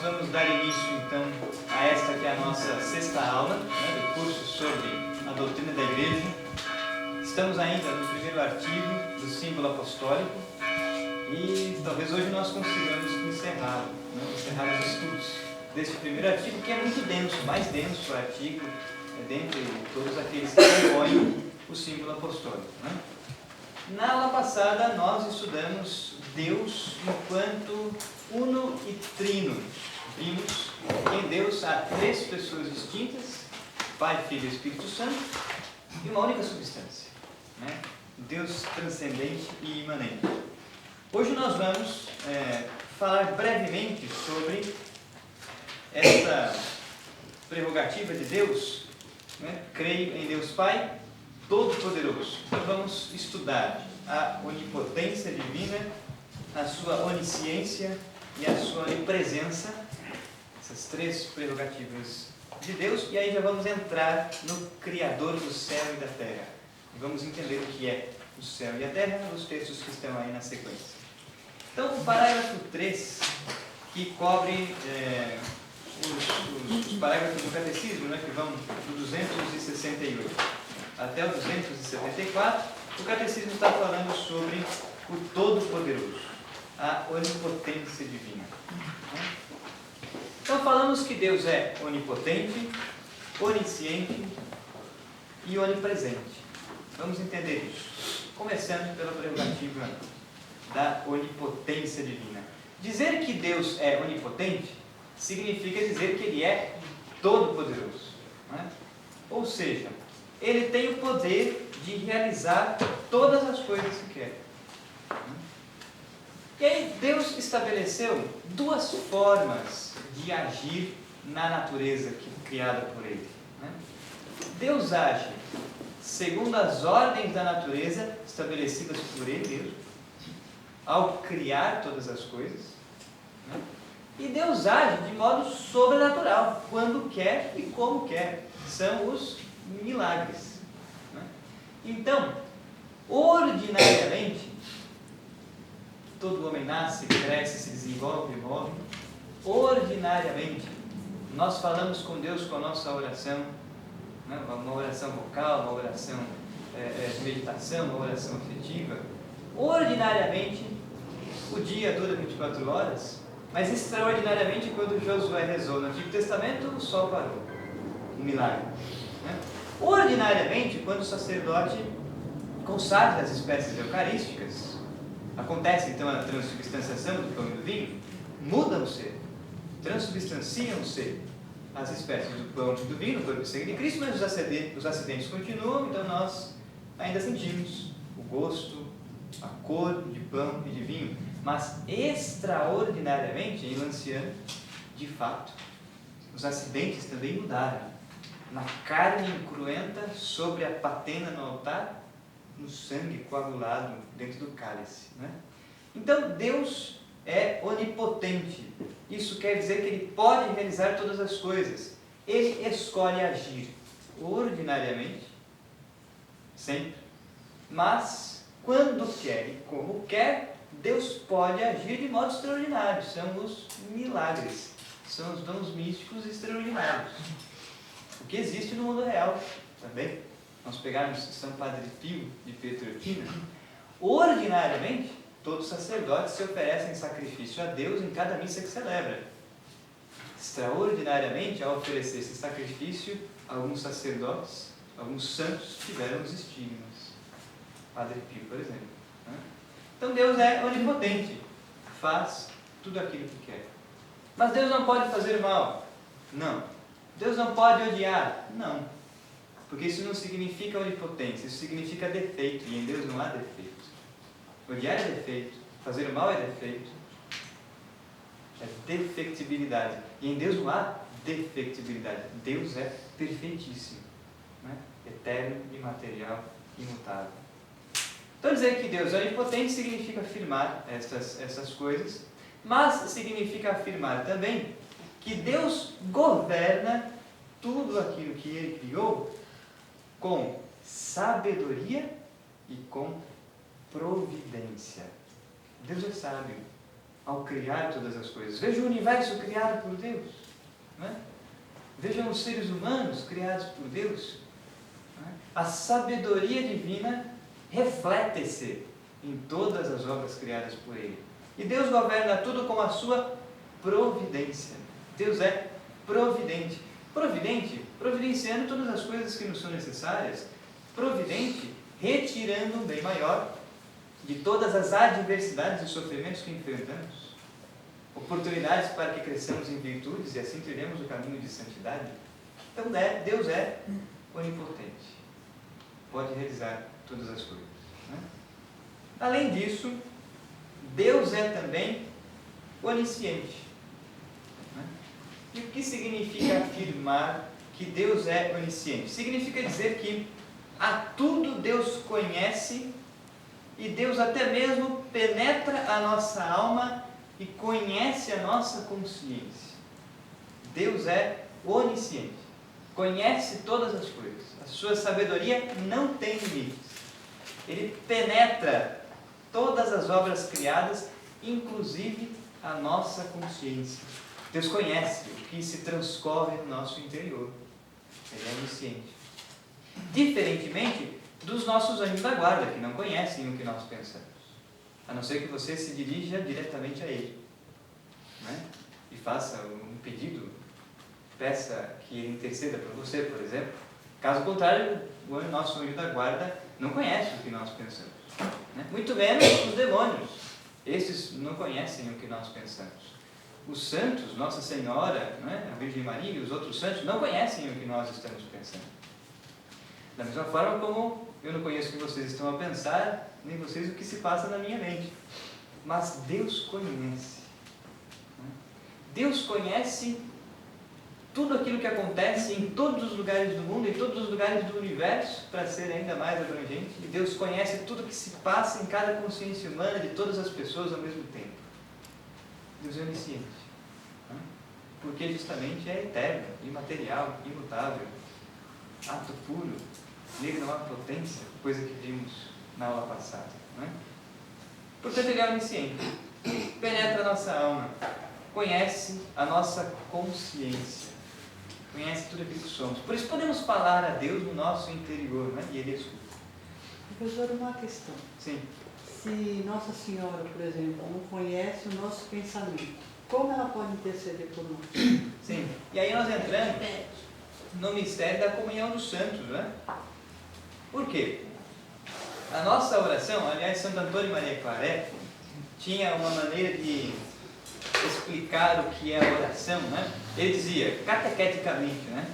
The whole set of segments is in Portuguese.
vamos dar início então a esta que é a nossa sexta aula, do curso sobre a doutrina da Igreja. Estamos ainda no primeiro artigo do símbolo apostólico e talvez hoje nós consigamos encerrar os estudos deste primeiro artigo, que é muito denso, mais denso o artigo dentre todos aqueles que compõem o símbolo apostólico. Na aula passada nós estudamos Deus enquanto uno e trino. Vimos que em Deus há três pessoas distintas, Pai, Filho e Espírito Santo, e uma única substância, Deus transcendente e imanente. Hoje nós vamos falar brevemente sobre essa prerrogativa de Deus, creio em Deus Pai Todo-Poderoso. Então vamos estudar a onipotência divina, a sua onisciência e a sua onipresença, essas três prerrogativas de Deus, e aí já vamos entrar no Criador do céu e da terra. E vamos entender o que é o céu e a terra nos textos que estão aí na sequência. Então, o parágrafo 3, que cobre os parágrafos do Catecismo, que vão do 268 até o 274, o Catecismo está falando sobre o Todo-Poderoso, a onipotência divina. Então falamos que Deus é onipotente, onisciente e onipresente. Vamos entender isso, começando pela prerrogativa da onipotência divina. Dizer que Deus é onipotente significa dizer que Ele é todo-poderoso. Ou seja, Ele tem o poder de realizar todas as coisas que quer. E aí Deus estabeleceu duas formas de agir na natureza criada por Ele. Deus age segundo as ordens da natureza estabelecidas por Ele mesmo, ao criar todas as coisas. E Deus age de modo sobrenatural, quando quer e como quer. São os milagres. Então, ordinariamente, todo homem nasce, cresce, se desenvolve e morre. Ordinariamente, nós falamos com Deus com a nossa oração, uma oração vocal, uma oração de meditação, uma oração afetiva. Ordinariamente, o dia dura 24 horas, mas extraordinariamente, quando Josué rezou no Antigo Testamento, o sol parou. Um milagre. Ordinariamente, quando o sacerdote consagra as espécies eucarísticas, acontece então a transubstanciação do pão e do vinho, mudam-se, transubstanciam-se as espécies do pão e do vinho, no corpo e sangue de Cristo, mas os acidentes continuam, então nós ainda sentimos o gosto, a cor de pão e de vinho. Mas extraordinariamente, em Lanciano, de fato, os acidentes também mudaram. Na carne incruenta, sobre a patena no altar, no sangue coagulado dentro do cálice. Então, Deus é onipotente. Isso quer dizer que Ele pode realizar todas as coisas. Ele escolhe agir ordinariamente, sempre, mas quando quer e como quer, Deus pode agir de modo extraordinário. São os milagres, são os dons místicos extraordinários. O que existe no mundo real também. Nós pegarmos São Padre Pio de Pietrelcina, ordinariamente, todos os sacerdotes se oferecem sacrifício a Deus em cada missa que celebra. Extraordinariamente, ao oferecer esse sacrifício, alguns sacerdotes, alguns santos tiveram os estigmas. Padre Pio, por exemplo. Então Deus é onipotente, faz tudo aquilo que quer. Mas Deus não pode fazer mal? Não. Deus não pode odiar? Não. Porque isso não significa onipotência, isso significa defeito, e em Deus não há defeito. Odiar é defeito, fazer o mal é defeito, é defectibilidade. E em Deus não há defectibilidade. Deus é perfeitíssimo, eterno, imaterial, imutável. Então dizer que Deus é onipotente significa afirmar essas coisas, mas significa afirmar também que Deus governa tudo aquilo que Ele criou com sabedoria e com providência. Deus é sábio. ao criar todas as coisas. Veja o universo criado por Deus. Não é? Vejam os seres humanos criados por Deus. Não é? A sabedoria divina reflete-se em todas as obras criadas por Ele. E Deus governa tudo com a sua providência. Deus é providente. Providente, providenciando todas as coisas que nos são necessárias. Providente, retirando um bem maior de todas as adversidades e sofrimentos que enfrentamos. Oportunidades para que cresçamos em virtudes e assim trilhemos o caminho de santidade. Então, Deus é onipotente. Pode realizar todas as coisas. Né? Além disso, Deus é também onisciente. Né? E o que significa afirmar que Deus é onisciente? Significa dizer que a tudo Deus conhece e Deus até mesmo penetra a nossa alma e conhece a nossa consciência. Deus é onisciente. Conhece todas as coisas. A sua sabedoria não tem limites. Ele penetra todas as obras criadas, inclusive a nossa consciência. Deus conhece o que se transcorre no nosso interior. Ele é onisciente. Diferentemente dos nossos anjos da guarda, que não conhecem o que nós pensamos. A não ser que você se dirija diretamente a Ele. Né? E faça um pedido, peça que Ele interceda por você, por exemplo. Caso contrário, o nosso anjo da guarda não conhece o que nós pensamos. Né? Muito menos os demônios. Esses não conhecem o que nós pensamos. Os santos, Nossa Senhora, né? A Virgem Maria e os outros santos não conhecem o que nós estamos pensando. Da mesma forma como eu não conheço o que vocês estão a pensar, nem vocês o que se passa na minha mente. Mas Deus conhece. Deus conhece tudo aquilo que acontece em todos os lugares do mundo, em todos os lugares do universo, para ser ainda mais abrangente. E Deus conhece tudo que se passa em cada consciência humana de todas as pessoas ao mesmo tempo. Deus é onisciente. Porque justamente é eterno, imaterial, imutável, ato puro. Nele não há potência, coisa que vimos na aula passada. Não é? Portanto, Ele é onisciente. Penetra a nossa alma. Conhece a nossa consciência. Conhece tudo aquilo que somos. Por isso podemos falar a Deus no nosso interior, né? E Ele escuta. Professor, uma questão. Sim. Se Nossa Senhora, por exemplo, não conhece o nosso pensamento, como ela pode interceder por nós? Sim. E aí nós entramos no mistério da comunhão dos santos, né? Por quê? A nossa oração, aliás, Santo Antônio Maria Claret tinha uma maneira de explicar o que é a oração, né? Ele dizia, catequeticamente, né?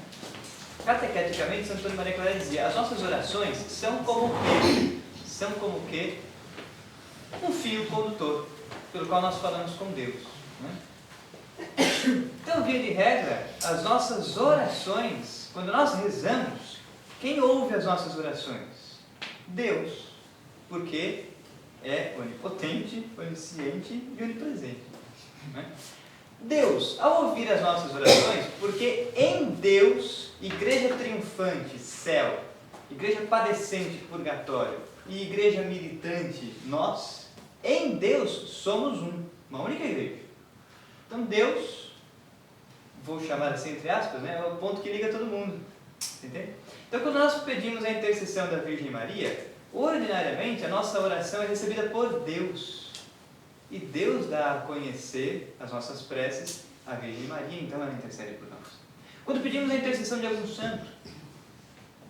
Catequeticamente, Santo Antônio Maria Claret dizia, as nossas orações são como que? São como que um fio condutor, pelo qual nós falamos com Deus, né? Então, via de regra, as nossas orações, quando nós rezamos, quem ouve as nossas orações? Deus, porque é onipotente, onisciente e onipresente. Né? Deus, ao ouvir as nossas orações, porque em Deus, igreja triunfante, céu, igreja padecente, purgatório, e igreja militante, nós, em Deus somos uma única igreja. Então Deus, vou chamar assim entre aspas, né, é o ponto que liga todo mundo. Entende? Então, quando nós pedimos a intercessão da Virgem Maria, ordinariamente a nossa oração é recebida por Deus. E Deus dá a conhecer as nossas preces à Virgem Maria, então ela intercede por nós. Quando pedimos a intercessão de algum santo,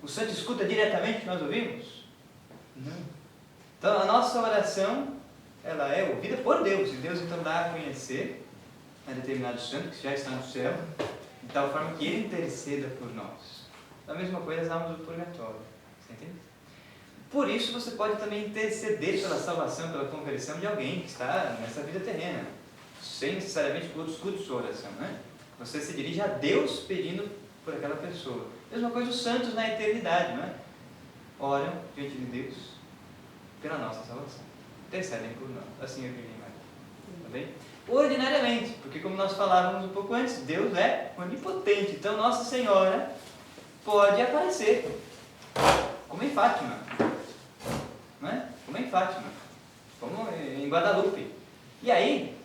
o santo escuta diretamente o que nós ouvimos? Não. Então, a nossa oração, ela é ouvida por Deus, e Deus então dá a conhecer a determinado santo que já está no céu, de tal forma que ele interceda por nós. A mesma coisa as almas do purgatório. Você entende? Por isso você pode também interceder pela salvação, pela conversão de alguém que está nessa vida terrena, sem necessariamente que o outro escute sua oração, né? Você se dirige a Deus pedindo por aquela pessoa. Mesma coisa os santos na eternidade, não é? Oram diante de Deus pela nossa salvação. Intercedem por nós. Assim é a Virgem Maria. Tá bem? Ordinariamente, porque como nós falávamos um pouco antes, Deus é onipotente. Então Nossa Senhora pode aparecer, como em Fátima, não é? Como em Fátima, como em Guadalupe. E aí,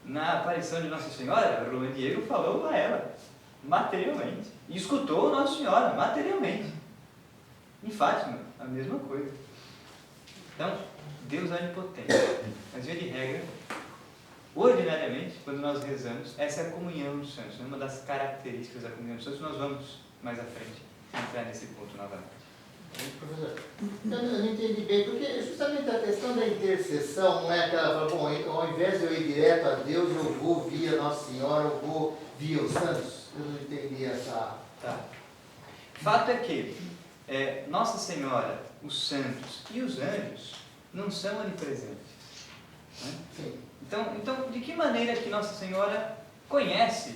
na aparição de Nossa Senhora, Roland Diego falou a ela, materialmente. E escutou Nossa Senhora, materialmente. Em Fátima, a mesma coisa. Então, Deus é onipotente. Mas, via de regra, ordinariamente, quando nós rezamos, essa é a comunhão dos santos. Uma das características da comunhão dos santos, nós vamos mais à frente entrar nesse ponto novamente. Professor, então eu não entendi bem, porque justamente a questão da intercessão não é aquela, bom, ao invés de eu ir direto a Deus, eu vou via Nossa Senhora, eu vou via os santos. Eu não entendi essa... Tá. Fato é que Nossa Senhora, os santos e os anjos não são onipresentes. Né? Sim. Então, de que maneira que Nossa Senhora conhece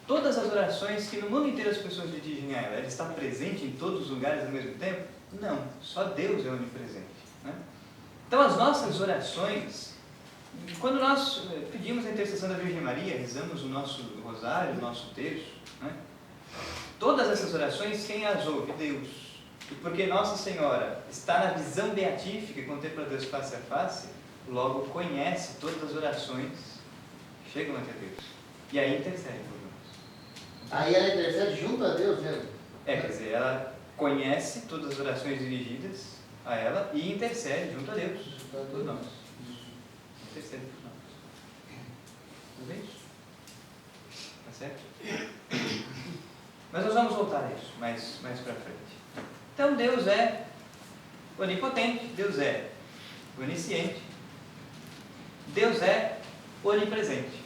todas as orações que no mundo inteiro as pessoas dirigem a ela? Ela está presente em todos os lugares ao mesmo tempo? Não, só Deus é onipresente. Né? Então, as nossas orações, quando nós pedimos a intercessão da Virgem Maria, rezamos o nosso rosário, o nosso terço, né? Todas essas orações, quem as ouve? Deus. E porque Nossa Senhora está na visão beatífica e contempla Deus face a face, logo conhece todas as orações que chegam até Deus. E aí intercede por nós. Aí ela intercede junto a Deus mesmo? Quer dizer, ela conhece todas as orações dirigidas a ela e intercede junto a Deus por nós. Intercede por nós. Não é isso? Tá certo? Mas nós vamos voltar a isso mais para frente. Então Deus é onipotente, Deus é onisciente, Deus é onipresente.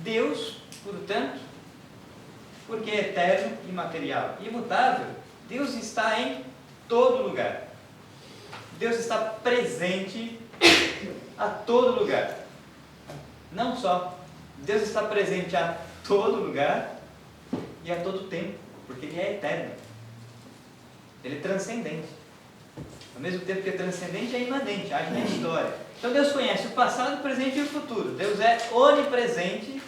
Deus, portanto, porque é eterno, imaterial e imutável, Deus está em todo lugar. Deus está presente a todo lugar. Não só, Deus está presente a todo lugar e a todo tempo, porque Ele é eterno. Ele é transcendente. Ao mesmo tempo que é transcendente, é imanente, age na história. Então Deus conhece o passado, o presente e o futuro. Deus é onipresente,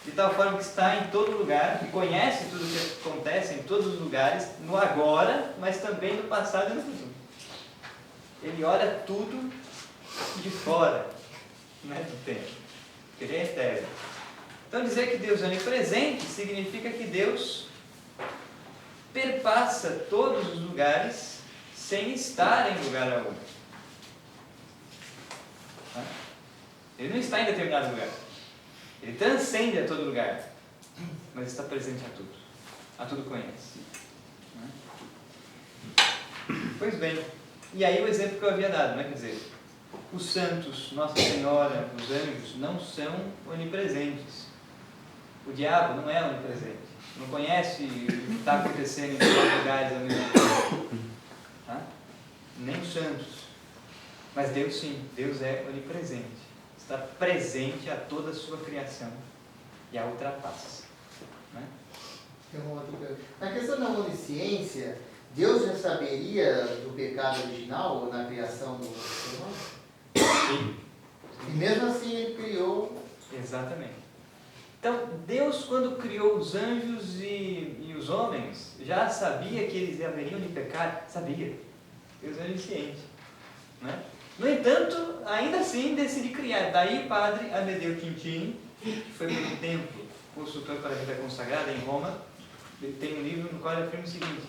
de tal forma que está em todo lugar, e conhece tudo o que acontece em todos os lugares, no agora, mas também no passado e no futuro. Ele olha tudo de fora, do tempo, porque Ele é eterno. Então dizer que Deus é onipresente significa que Deus perpassa todos os lugares sem estar em lugar algum. Ele não está em determinado lugar. Ele transcende a todo lugar, mas está presente a tudo conhece. Pois bem, e aí o exemplo que eu havia dado, quer dizer, os santos, Nossa Senhora, os anjos não são onipresentes. O diabo não é onipresente, não conhece o que está acontecendo em todos os lugares ao mesmo tempo. Nem os santos, mas Deus sim, Deus é onipresente. Está presente a toda a sua criação e a ultrapassa. Tem uma outra pergunta. Na questão da onisciência, Deus já saberia do pecado original na criação do ser humano? Sim. E mesmo assim Ele criou... Exatamente. Então, Deus, quando criou os anjos e os homens, já sabia que eles haveriam de pecar? Sabia. Deus é onisciente. No entanto, ainda assim decidi criar. Daí, padre Amedeo Quintini, que foi muito tempo consultor para a vida consagrada em Roma, ele tem um livro no qual ele afirma o seguinte: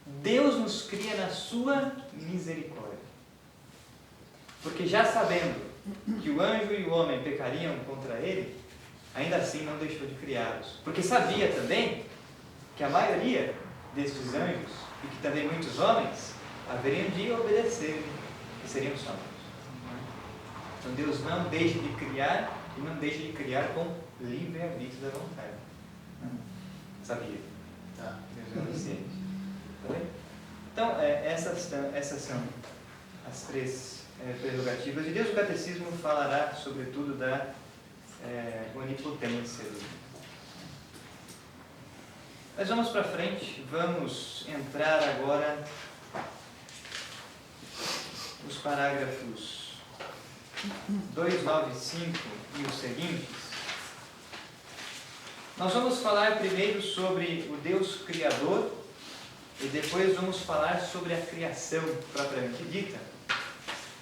Deus nos cria na sua misericórdia. Porque já sabendo que o anjo e o homem pecariam contra ele, ainda assim não deixou de criá-los. Porque sabia também que a maioria destes anjos, e que também muitos homens, haveriam de obedecer, que seriam salvos. Então Deus não deixa de criar, e não deixa de criar com livre-arbítrio da vontade. Sabia? Deus é onisciente. Tá bem? Então, essas são as três prerrogativas de Deus. O catecismo falará, sobretudo, da onipotência dele. Mas vamos para frente, vamos entrar agora nos parágrafos 295 e os seguintes. Nós vamos falar primeiro sobre o Deus Criador e depois vamos falar sobre a criação propriamente dita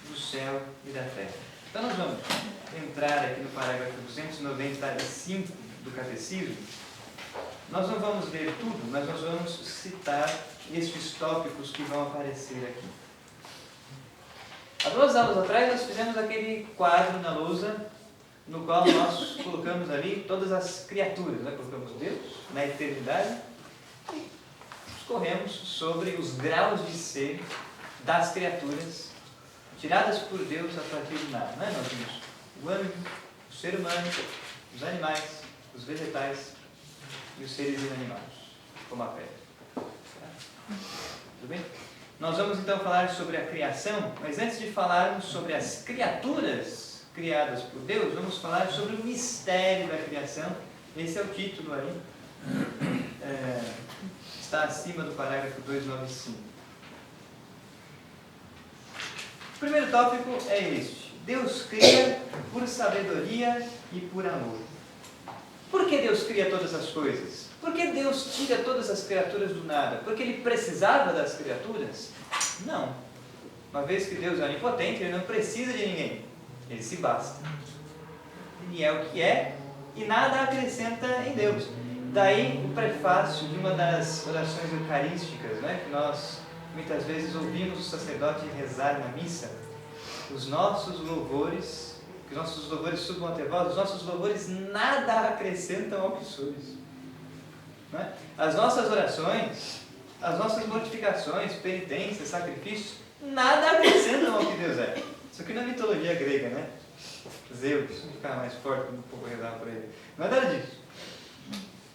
do céu e da terra. Então nós vamos entrar aqui no parágrafo 295 do Catecismo. Nós não vamos ler tudo, mas nós vamos citar estes tópicos que vão aparecer aqui. Há 2 aulas atrás nós fizemos aquele quadro na lousa, no qual nós colocamos ali todas as criaturas, né? Colocamos Deus na eternidade e discorremos sobre os graus de ser das criaturas tiradas por Deus a partir do nada. Né? Nós vimos o anjo, o ser humano, os animais, os vegetais e os seres inanimados, como a pedra. Tudo bem? Nós vamos então falar sobre a criação, mas antes de falarmos sobre as criaturas criadas por Deus, vamos falar sobre o mistério da criação. Esse é o título aí, está acima do parágrafo 295. O primeiro tópico é este: Deus cria por sabedoria e por amor. Por que Deus cria todas as coisas? Por que Deus tira todas as criaturas do nada? Porque Ele precisava das criaturas? Não. Uma vez que Deus é onipotente, Ele não precisa de ninguém. Ele se basta. Ele é o que é e nada acrescenta em Deus. Daí o prefácio de uma das orações eucarísticas, né, que nós muitas vezes ouvimos o sacerdote rezar na missa. Os nossos louvores, que nossos louvores subam até vós, os nossos louvores nada acrescentam ao que sois. Né? As nossas orações, as nossas mortificações, penitências, sacrifícios, nada acrescentam ao que Deus é. Isso aqui na mitologia grega, né? Zeus, ficar mais forte, um pouco rezar por ele. Não é nada disso.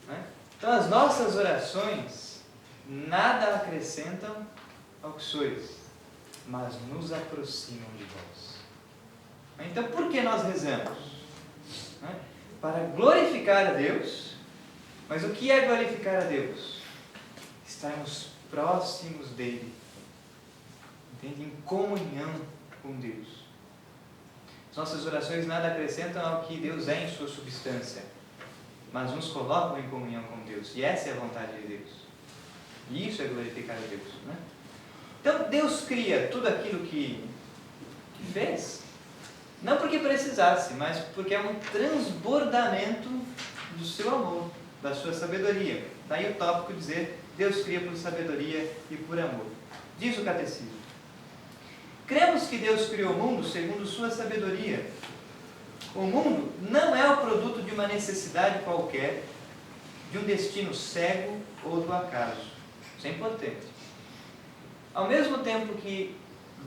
Né? Então as nossas orações nada acrescentam ao que sois, mas nos aproximam de vós. Então por que nós rezamos? Né? Para glorificar a Deus. Mas o que é glorificar a Deus? Estarmos próximos dele, entende? Em comunhão com Deus. As nossas orações nada acrescentam ao que Deus é em sua substância, mas nos colocam em comunhão com Deus. E essa é a vontade de Deus. E isso é glorificar a Deus. Né? Então Deus cria tudo aquilo que fez, não porque precisasse, mas porque é um transbordamento do seu amor, da sua sabedoria. Daí o tópico dizer: Deus cria por sabedoria e por amor. Diz o Catecismo: cremos que Deus criou o mundo segundo sua sabedoria. O mundo não é o produto de uma necessidade qualquer, de um destino cego ou do acaso. Isso é importante. Ao mesmo tempo que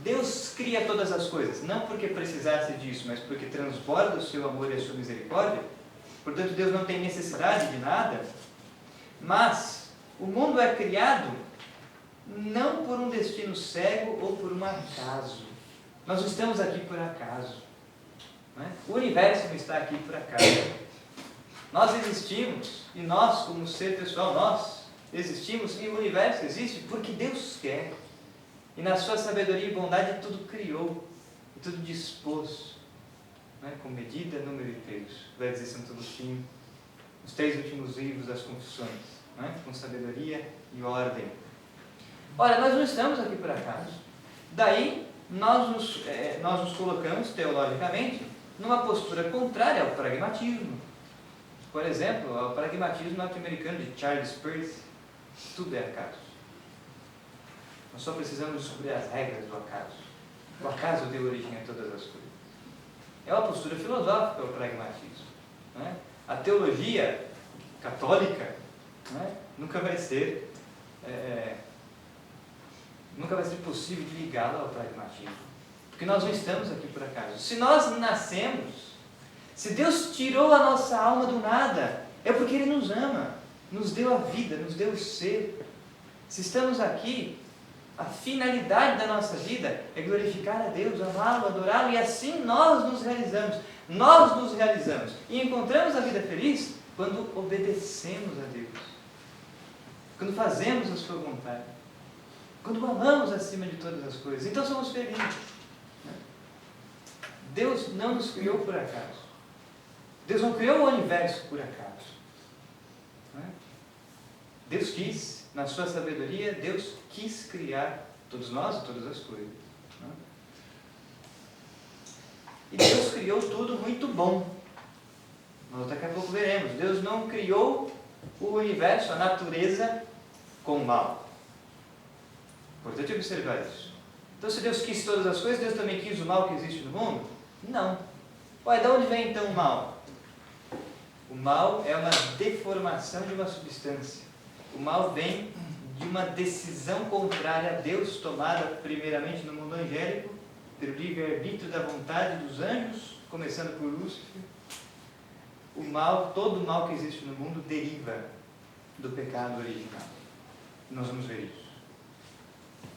Deus cria todas as coisas, não porque precisasse disso, mas porque transborda o seu amor e a sua misericórdia, portanto Deus não tem necessidade de nada, mas o mundo é criado não por um destino cego ou por um acaso. Nós não estamos aqui por acaso. Né? O universo não está aqui por acaso. Nós existimos, e nós, como ser pessoal, nós existimos, e o universo existe porque Deus quer. E na sua sabedoria e bondade tudo criou, e tudo dispôs, né? Com medida, número e peso. Vai dizer Santo Agostinho, os 3 últimos livros das Confissões, né? Com sabedoria e ordem. Ora, nós não estamos aqui por acaso. Daí, nós nos colocamos, teologicamente, numa postura contrária ao pragmatismo. Por exemplo, ao pragmatismo norte-americano de Charles Peirce. Tudo é acaso. Nós só precisamos descobrir as regras do acaso. O acaso deu origem a todas as coisas. É uma postura filosófica o pragmatismo. Né? A teologia católica, né, nunca vai ser possível de ligá-la ao pragmatismo. Porque nós não estamos aqui por acaso. Se nós nascemos, se Deus tirou a nossa alma do nada, é porque Ele nos ama, nos deu a vida, nos deu o ser. Se estamos aqui, a finalidade da nossa vida é glorificar a Deus, amá-lo, adorá-lo, e assim nós nos realizamos. Nós nos realizamos e encontramos a vida feliz quando obedecemos a Deus, quando fazemos a sua vontade, quando amamos acima de todas as coisas. Então somos felizes. Deus não nos criou por acaso. Deus não criou o universo por acaso. Deus quis. Na sua sabedoria, Deus quis criar todos nós e todas as coisas. E Deus criou tudo muito bom. Nós daqui a pouco veremos. Deus não criou o universo, a natureza, com mal. Importante observar isso. Então, se Deus quis todas as coisas, Deus também quis o mal que existe no mundo? Não. Ué, de onde vem então o mal? O mal é uma deformação de uma substância. O mal vem de uma decisão contrária a Deus, tomada primeiramente no mundo angélico, pelo livre-arbítrio da vontade dos anjos, começando por Lúcifer. O mal, todo o mal que existe no mundo deriva do pecado original. Nós vamos ver isso.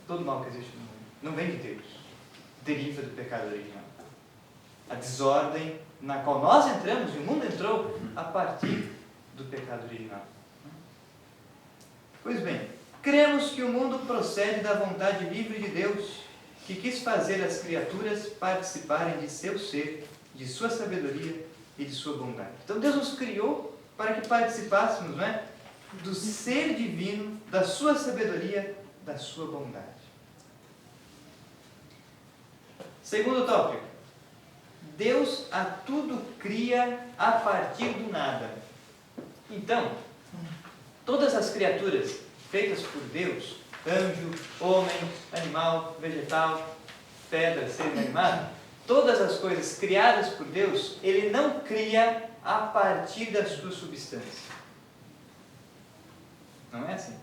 Todo o mal que existe no mundo não vem de Deus, deriva do pecado original. A desordem na qual nós entramos, e o mundo entrou, a partir do pecado original. Pois bem, cremos que o mundo procede da vontade livre de Deus, que quis fazer as criaturas participarem de seu ser, de sua sabedoria e de sua bondade. Então Deus nos criou para que participássemos, não é, do ser divino, da sua sabedoria, da sua bondade. Segundo tópico, Deus a tudo cria a partir do nada. Então, todas as criaturas feitas por Deus, anjo, homem, animal, vegetal, pedra, ser inanimado, todas as coisas criadas por Deus, Ele não cria a partir da sua substância. Não é assim?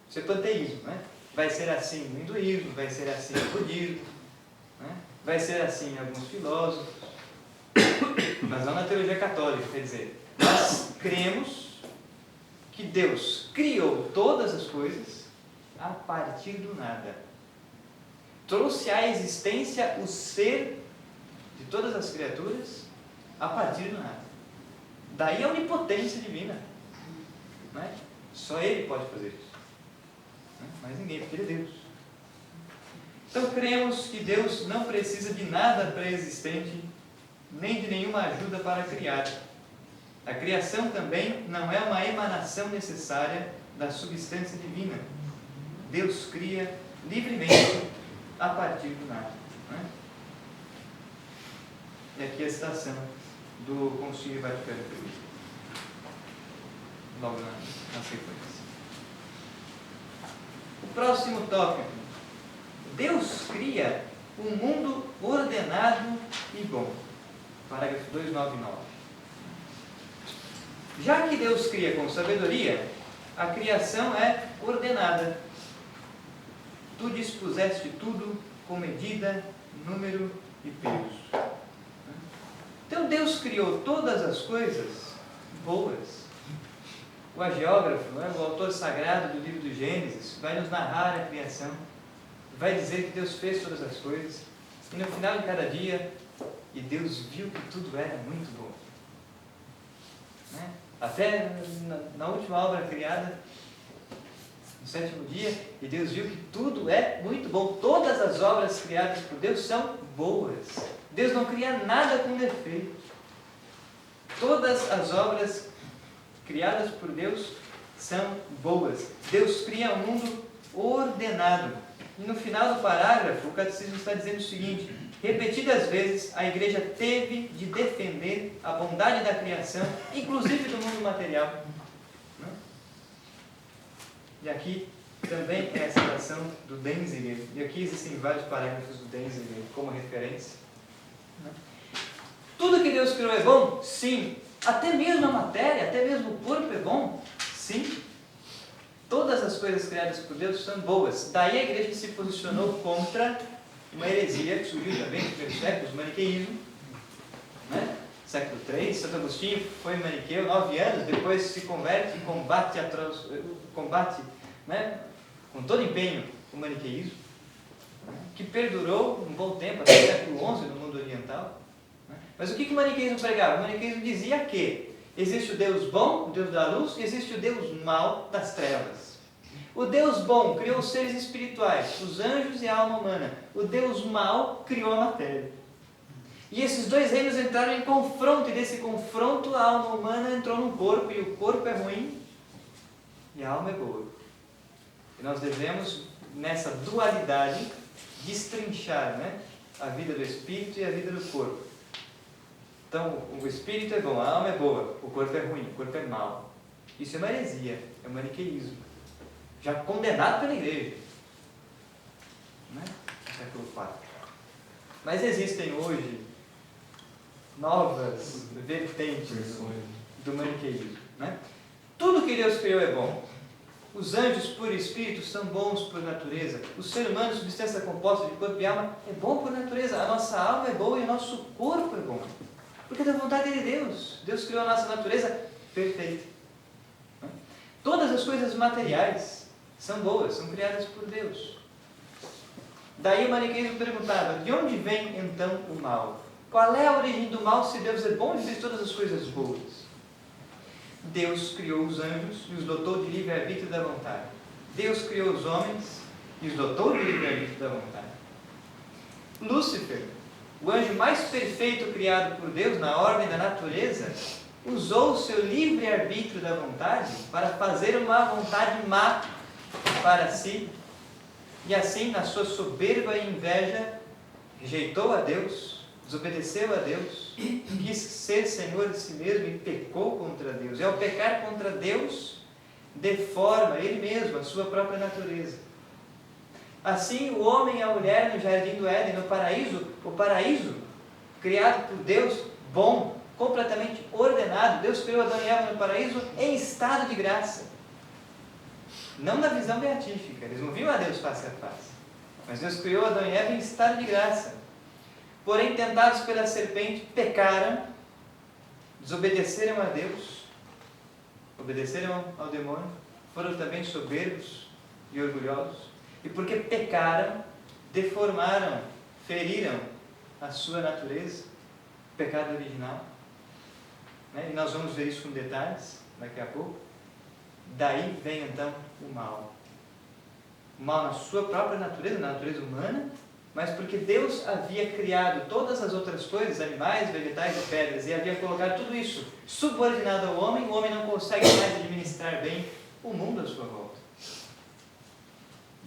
Isso é panteísmo, né? Vai ser assim no hinduísmo, vai ser assim no budismo, né? Vai ser assim em alguns filósofos, mas não na teologia católica. Quer dizer, nós cremos que Deus criou todas as coisas a partir do nada. Trouxe à existência o ser de todas as criaturas a partir do nada. Daí a onipotência divina. Não é? Só Ele pode fazer isso. Mas ninguém, porque Ele é Deus. Então cremos que Deus não precisa de nada pré-existente, nem de nenhuma ajuda para criar. A criação também não é uma emanação necessária da substância divina. Deus cria livremente a partir do nada. Né? E aqui a citação do Concílio Vaticano II, logo na sequência. O próximo tópico. Deus cria um mundo ordenado e bom. Parágrafo 299. Já que Deus cria com sabedoria, a criação é ordenada. Tu dispuseste tudo com medida, número e peso. Então Deus criou todas as coisas boas. O hagiógrafo, o autor sagrado do livro do Gênesis, vai nos narrar a criação, vai dizer que Deus fez todas as coisas, e no final de cada dia, e Deus viu que tudo era muito bom. Né? Até na última obra criada, no sétimo dia, e Deus viu que tudo é muito bom. Todas as obras criadas por Deus são boas. Deus não cria nada com defeito. Todas as obras criadas por Deus são boas. Deus cria um mundo ordenado. E no final do parágrafo, o catecismo está dizendo o seguinte: repetidas vezes a igreja teve de defender a bondade da criação, inclusive do mundo material. E aqui também é a citação do Denzinger, e aqui existem vários parágrafos do Denzinger como referência. Tudo que Deus criou é bom? Sim. Até mesmo a matéria, até mesmo o corpo é bom? Sim. Todas as coisas criadas por Deus são boas. Daí a igreja se posicionou contra uma heresia que surgiu também nos primeiros séculos, o maniqueísmo. Né? Século III, Santo Agostinho foi maniqueu, 9 anos, depois se converte e combate, né, com todo empenho o maniqueísmo, que perdurou um bom tempo, até o século XI no mundo oriental. Mas o que o maniqueísmo pregava? O maniqueísmo dizia que existe o Deus bom, o Deus da luz, e existe o Deus mau das trevas. O Deus bom criou os seres espirituais, os anjos e a alma humana. O Deus mau criou a matéria. E esses dois reinos entraram em confronto, e desse confronto a alma humana entrou no corpo, e o corpo é ruim e a alma é boa. E nós devemos, nessa dualidade, destrinchar, né, a vida do espírito e a vida do corpo. Então, o espírito é bom, a alma é boa, o corpo é ruim, o corpo é mau. Isso é uma heresia, é um maniqueísmo. Já condenado pela igreja. Né? Século IV. Mas existem hoje novas vertentes do maniqueísmo. Né? Tudo que Deus criou é bom. Os anjos por espírito são bons por natureza. O ser humano, substância composta de corpo e alma, é bom por natureza. A nossa alma é boa e o nosso corpo é bom. Porque é da vontade de Deus. Deus criou a nossa natureza perfeita. Todas as coisas materiais são boas, são criadas por Deus. Daí o maniqueísmo perguntava, de onde vem então o mal? Qual é a origem do mal se Deus é bom e fez todas as coisas boas? Deus criou os anjos e os dotou de livre-arbítrio da vontade. Deus criou os homens e os dotou de livre-arbítrio da vontade. Lúcifer, o anjo mais perfeito criado por Deus na ordem da natureza, usou o seu livre-arbítrio da vontade para fazer uma vontade má para si, e assim, na sua soberba e inveja, rejeitou a Deus, desobedeceu a Deus, quis ser senhor de si mesmo e pecou contra Deus. E ao pecar contra Deus, deforma ele mesmo, a sua própria natureza. Assim, o homem e a mulher no jardim do Éden, no paraíso, o paraíso, criado por Deus, bom, completamente ordenado. Deus criou Adão e Eva no paraíso em estado de graça. Não na visão beatífica, eles não viam a Deus face a face. Mas Deus criou Adão e Eva em estado de graça. Porém, tentados pela serpente, pecaram, desobedeceram a Deus, obedeceram ao demônio, foram também soberbos e orgulhosos. E porque pecaram, deformaram, feriram a sua natureza, o pecado original. Né? E nós vamos ver isso com detalhes daqui a pouco. Daí vem então o mal. O mal na sua própria natureza, na natureza humana, mas porque Deus havia criado todas as outras coisas, animais, vegetais e pedras, e havia colocado tudo isso subordinado ao homem, o homem não consegue mais administrar bem o mundo à sua volta.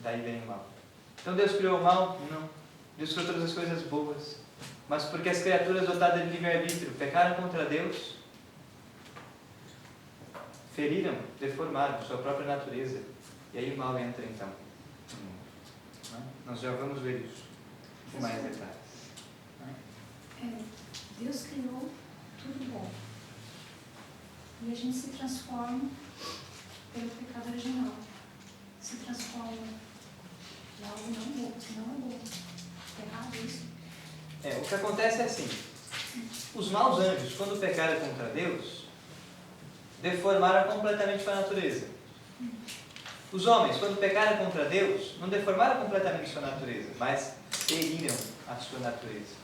Daí vem o mal. Então Deus criou o mal? Não. Deus criou todas as coisas boas. Mas porque as criaturas dotadas de livre-arbítrio pecaram contra Deus, feriram, deformaram sua própria natureza. E aí o mal entra então. Nós já vamos ver isso com mais detalhes. Deus criou tudo bom. E a gente se transforma pelo pecado original. Se transforma em algo não bom, que não é bom. É errado isso? O que acontece é assim. Os maus anjos, quando pecaram contra Deus, deformaram completamente a natureza. Os homens, quando pecaram contra Deus, não deformaram completamente sua natureza, mas feriram a sua natureza.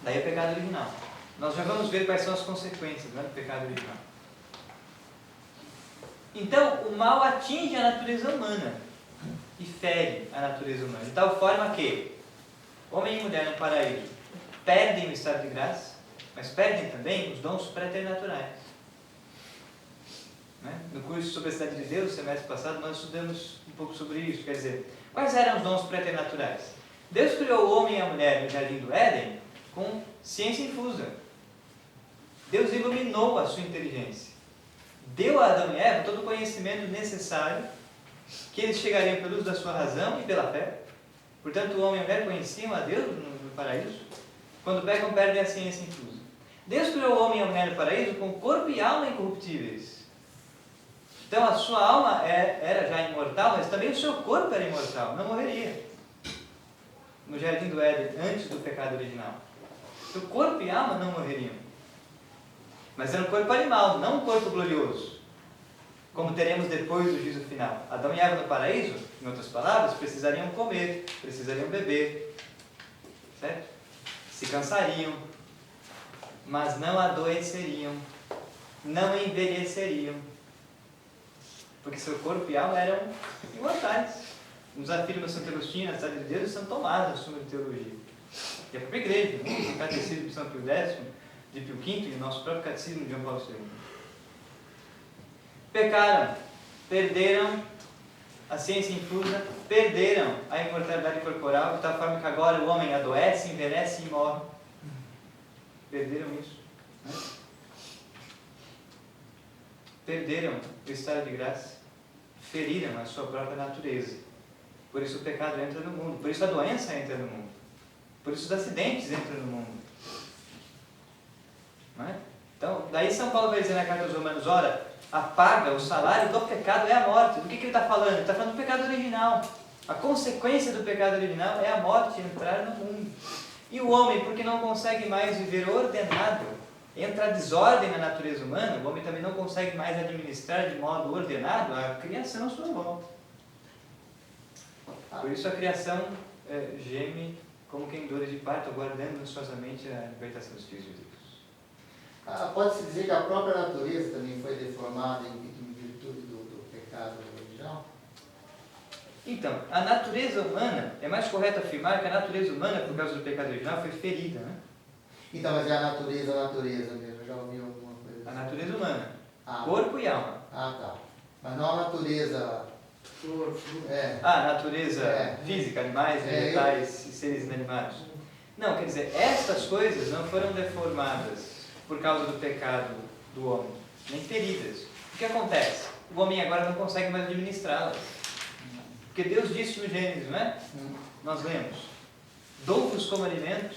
Daí é o pecado original. Nós já vamos ver quais são as consequências do pecado original. Então, o mal atinge a natureza humana e fere a natureza humana, de tal forma que homem e mulher no paraíso perdem o estado de graça, mas perdem também os dons preternaturais. No curso sobre a cidade de Deus, semestre passado, nós estudamos um pouco sobre isso. Quer dizer, quais eram os dons preternaturais? Deus criou o homem e a mulher no jardim do Éden com ciência infusa. Deus iluminou a sua inteligência. Deu a Adão e Eva todo o conhecimento necessário que eles chegariam pelo uso da sua razão e pela fé. Portanto, o homem e a mulher conheciam a Deus no paraíso. Quando pecam, perdem a ciência infusa. Deus criou o homem e a mulher no paraíso com corpo e alma incorruptíveis. Então a sua alma era já imortal, mas também o seu corpo era imortal, não morreria. No jardim do Éden, antes do pecado original. O corpo e a alma não morreriam. Mas era um corpo animal, não um corpo glorioso. Como teremos depois do juízo final. Adão e Eva no paraíso, em outras palavras, precisariam comer, precisariam beber. Certo? Se cansariam, mas não adoeceriam, não envelheceriam. Porque seu corpo e alma eram imortais. Nos afirma Santo Agostinho, na Cidade de Deus, São Tomás, na Suma de Teologia. E a própria igreja, o Catecismo de São Pio X, de Pio V e o nosso próprio Catecismo de João Paulo II. Pecaram, perderam a ciência infusa, perderam a imortalidade corporal, de tal forma que agora o homem adoece, envelhece e morre. Perderam isso. né? Perderam o estado de graça, feriram a sua própria natureza. Por isso o pecado entra no mundo, por isso a doença entra no mundo, por isso os acidentes entram no mundo. Não é? Então, daí São Paulo vai dizer na carta aos Romanos, ora, a paga, o salário do pecado é a morte. Do que ele está falando? Ele está falando do pecado original. A consequência do pecado original é a morte, entrar no mundo. E o homem, porque não consegue mais viver ordenado, entra a desordem na natureza humana, o homem também não consegue mais administrar de modo ordenado a criação à sua volta. Por isso a criação geme como quem dores de parto, aguardando ansiosamente a libertação dos filhos de Deus. Pode-se dizer que a própria natureza também foi deformada em virtude do pecado original? Então, a natureza humana, é mais correto afirmar que a natureza humana, por causa do pecado original, foi ferida, né? Então, mas é a natureza mesmo, eu já ouvi alguma coisa assim. A natureza humana, corpo e alma. Tá. Mas não a natureza... A natureza física, animais, vegetais e seres inanimados. Não, quer dizer, estas coisas não foram deformadas por causa do pecado do homem, nem feridas. O que acontece? O homem agora não consegue mais administrá-las. Porque Deus disse no Gênesis, não é? Nós lemos, dou-vos como alimento,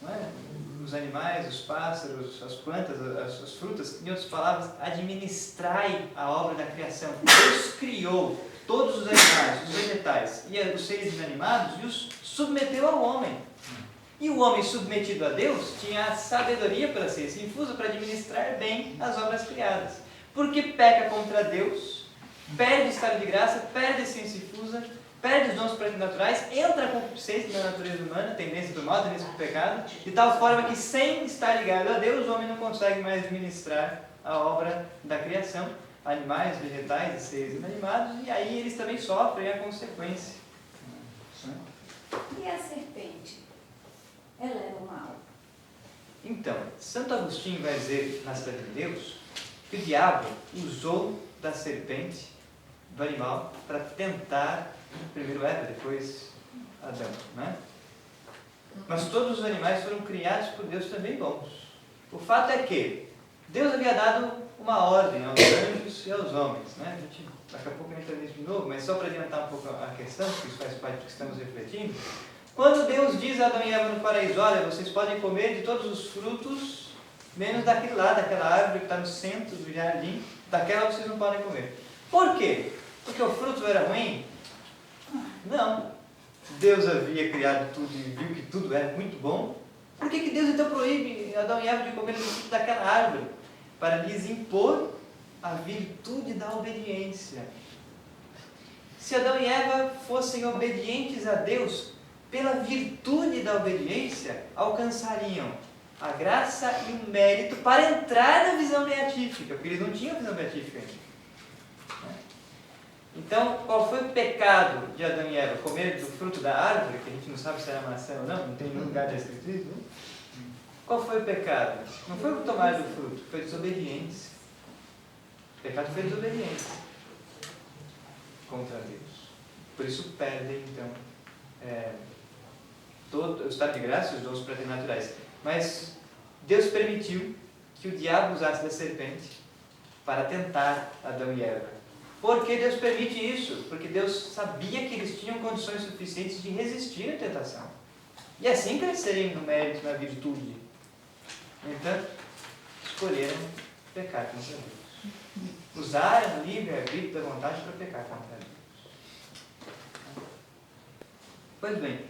não é? Os animais, os pássaros, as plantas, as frutas, em outras palavras, administrai a obra da criação. Deus criou todos os animais, os vegetais e os seres inanimados e os submeteu ao homem. E o homem submetido a Deus tinha a sabedoria para ser infusa para administrar bem as obras criadas. Porque peca contra Deus, perde o estado de graça, perde a ciência infusa, perde os dons preternaturais, entra a concupiscência da natureza humana, tendência do mal, tendência do pecado, de tal forma que sem estar ligado a Deus, o homem não consegue mais administrar a obra da criação, animais, vegetais e seres inanimados, e aí eles também sofrem a consequência. E a serpente? Ela era o mal? Então, Santo Agostinho vai dizer na Cidade de Deus que o diabo usou da serpente, do animal, para tentar primeiro Eva, depois Adão, né? Mas todos os animais foram criados por Deus também bons. O fato é que Deus havia dado uma ordem aos anjos e aos homens, né? A gente daqui a pouco entra nisso de novo, mas só para adiantar um pouco a questão, porque isso faz parte do que estamos refletindo. Quando Deus diz a Adão e Eva no paraíso, olha, vocês podem comer de todos os frutos, menos daquele lá, daquela árvore que está no centro do jardim, daquela vocês não podem comer. Por quê? Porque o fruto era ruim? Não. Deus havia criado tudo e viu que tudo era muito bom. Por que Deus então proíbe Adão e Eva de comer do fruto daquela árvore? Para lhes impor a virtude da obediência. Se Adão e Eva fossem obedientes a Deus, pela virtude da obediência, alcançariam a graça e o mérito para entrar na visão beatífica, porque eles não tinham visão beatífica ainda. Então, qual foi o pecado de Adão e Eva? Comer do fruto da árvore, que a gente não sabe se era maçã ou não tem nenhum lugar de escrito isso, né? Qual foi o pecado? Não foi o tomar do fruto, foi desobediência. O pecado foi desobediência contra Deus. Por isso perdem, então, todo o estado de graça e os dons preternaturais. Mas Deus permitiu que o diabo usasse da serpente para tentar Adão e Eva. Por que Deus permite isso? Porque Deus sabia que eles tinham condições suficientes de resistir à tentação. E assim crescerem no mérito, na virtude. No entanto, escolheram pecar contra Deus. Usaram o livre-arbítrio da vontade para pecar contra Deus. Pois bem,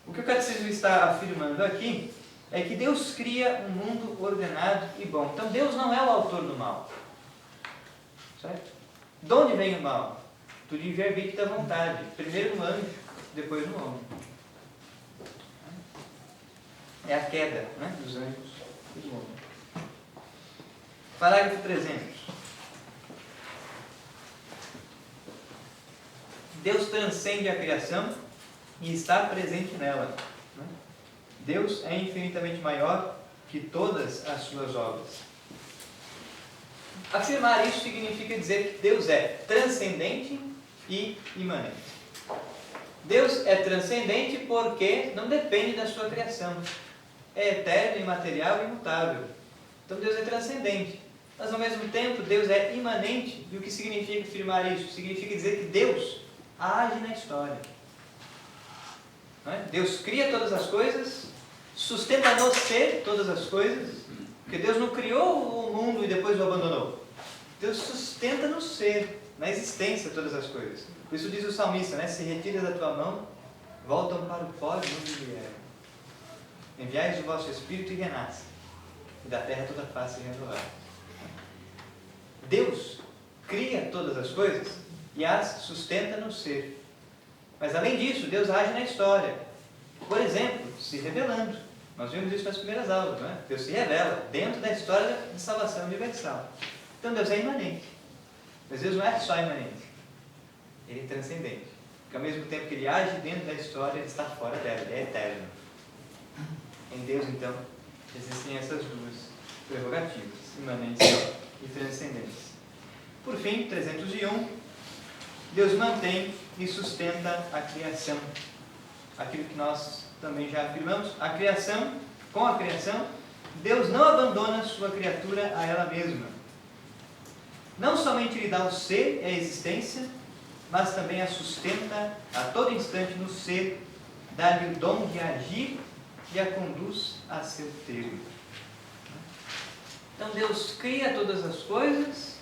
o que o catecismo está afirmando aqui é que Deus cria um mundo ordenado e bom. Então Deus não é o autor do mal. Certo? De onde vem o mal? Do livre-arbítrio da vontade. Primeiro no anjo, depois no homem. É a queda, né, dos anjos e do homem. Parágrafo 300. Deus transcende a criação e está presente nela. Deus é infinitamente maior que todas as suas obras. Afirmar isso significa dizer que Deus é transcendente e imanente. Deus é transcendente porque não depende da sua criação. É eterno, imaterial e imutável. Então Deus é transcendente. Mas ao mesmo tempo, Deus é imanente. E o que significa afirmar isso? Significa dizer que Deus age na história. Não é? Deus cria todas as coisas, sustenta no ser todas as coisas, porque Deus não criou o mundo e depois o abandonou. Deus sustenta no ser, na existência todas as coisas. Por isso diz o salmista, né? Se retiras da tua mão, voltam para o pó de onde vieram. Enviais o vosso Espírito e renasce, e da terra toda face se renovar. Deus cria todas as coisas e as sustenta no ser. Mas além disso, Deus age na história. Por exemplo, se revelando. Nós vimos isso nas primeiras aulas, não é? Deus se revela dentro da história de salvação universal. Então Deus é imanente. Mas Deus não é só imanente. Ele é transcendente. Porque ao mesmo tempo que Ele age dentro da história, Ele está fora dela. Ele é eterno. Em Deus, então, existem essas duas prerrogativas. Imanência e transcendência. Por fim, 301, Deus mantém e sustenta a criação. Aquilo que nós também já afirmamos, a criação, com a criação, Deus não abandona sua criatura a ela mesma. Não somente lhe dá o ser e a existência, mas também a sustenta a todo instante no ser, dá-lhe o dom de agir e a conduz a seu termo. Então Deus cria todas as coisas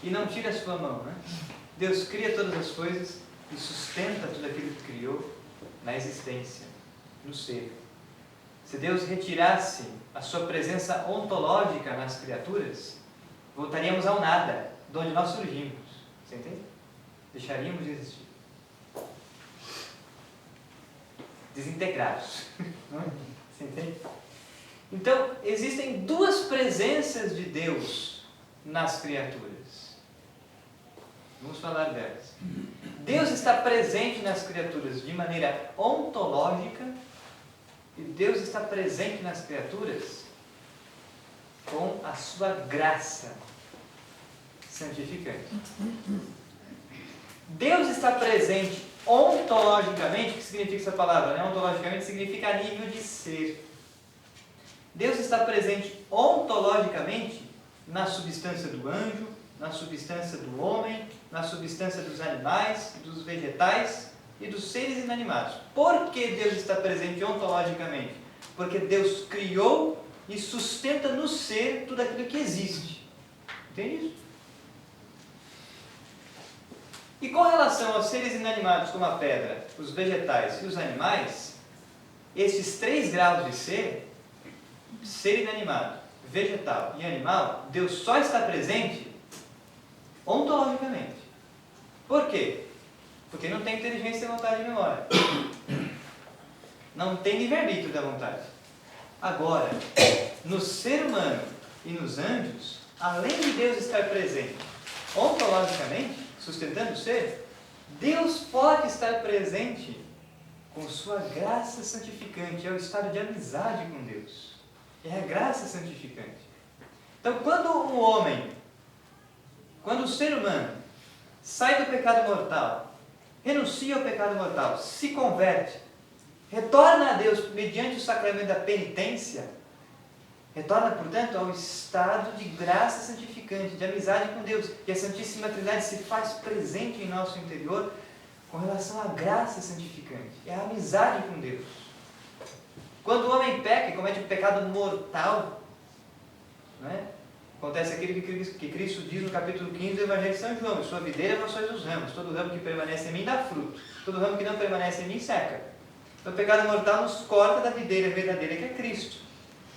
e não tira a sua mão, né? Deus cria todas as coisas e sustenta tudo aquilo que criou na existência, no ser. Se Deus retirasse a sua presença ontológica nas criaturas, voltaríamos ao nada, de onde nós surgimos. Você entende? Deixaríamos de existir. Desintegrados. Você entende? Então, existem duas presenças de Deus nas criaturas. Vamos falar delas. Deus está presente nas criaturas de maneira ontológica e Deus está presente nas criaturas com a sua graça santificante. Deus está presente ontologicamente. O que significa essa palavra? Né? Ontologicamente significa a nível de ser. Deus está presente ontologicamente na substância do anjo, na substância do homem, na substância dos animais, dos vegetais e dos seres inanimados. Por que Deus está presente ontologicamente? Porque Deus criou e sustenta no ser tudo aquilo que existe. Entende isso? E com relação aos seres inanimados como a pedra, os vegetais e os animais, esses 3 graus de ser inanimado, vegetal e animal, Deus só está presente ontologicamente. Por quê? Porque não tem inteligência, vontade e memória. Não tem livre-arbítrio da vontade. Agora, no ser humano e nos anjos, além de Deus estar presente ontologicamente, sustentando o ser, Deus pode estar presente com sua graça santificante. É o estado de amizade com Deus. É a graça santificante. Então, quando o ser humano sai do pecado mortal, renuncia ao pecado mortal, se converte, retorna a Deus mediante o sacramento da penitência, retorna, portanto, ao estado de graça santificante, de amizade com Deus. E a Santíssima Trindade se faz presente em nosso interior com relação à graça santificante. É a amizade com Deus. Quando o homem peca e comete um pecado mortal, não é? Acontece aquilo que Cristo diz no capítulo 15 do Evangelho de São João: sua videira, vós sois os ramos, todo ramo que permanece em mim dá fruto, todo ramo que não permanece em mim seca. Então o pecado mortal nos corta da videira verdadeira que é Cristo.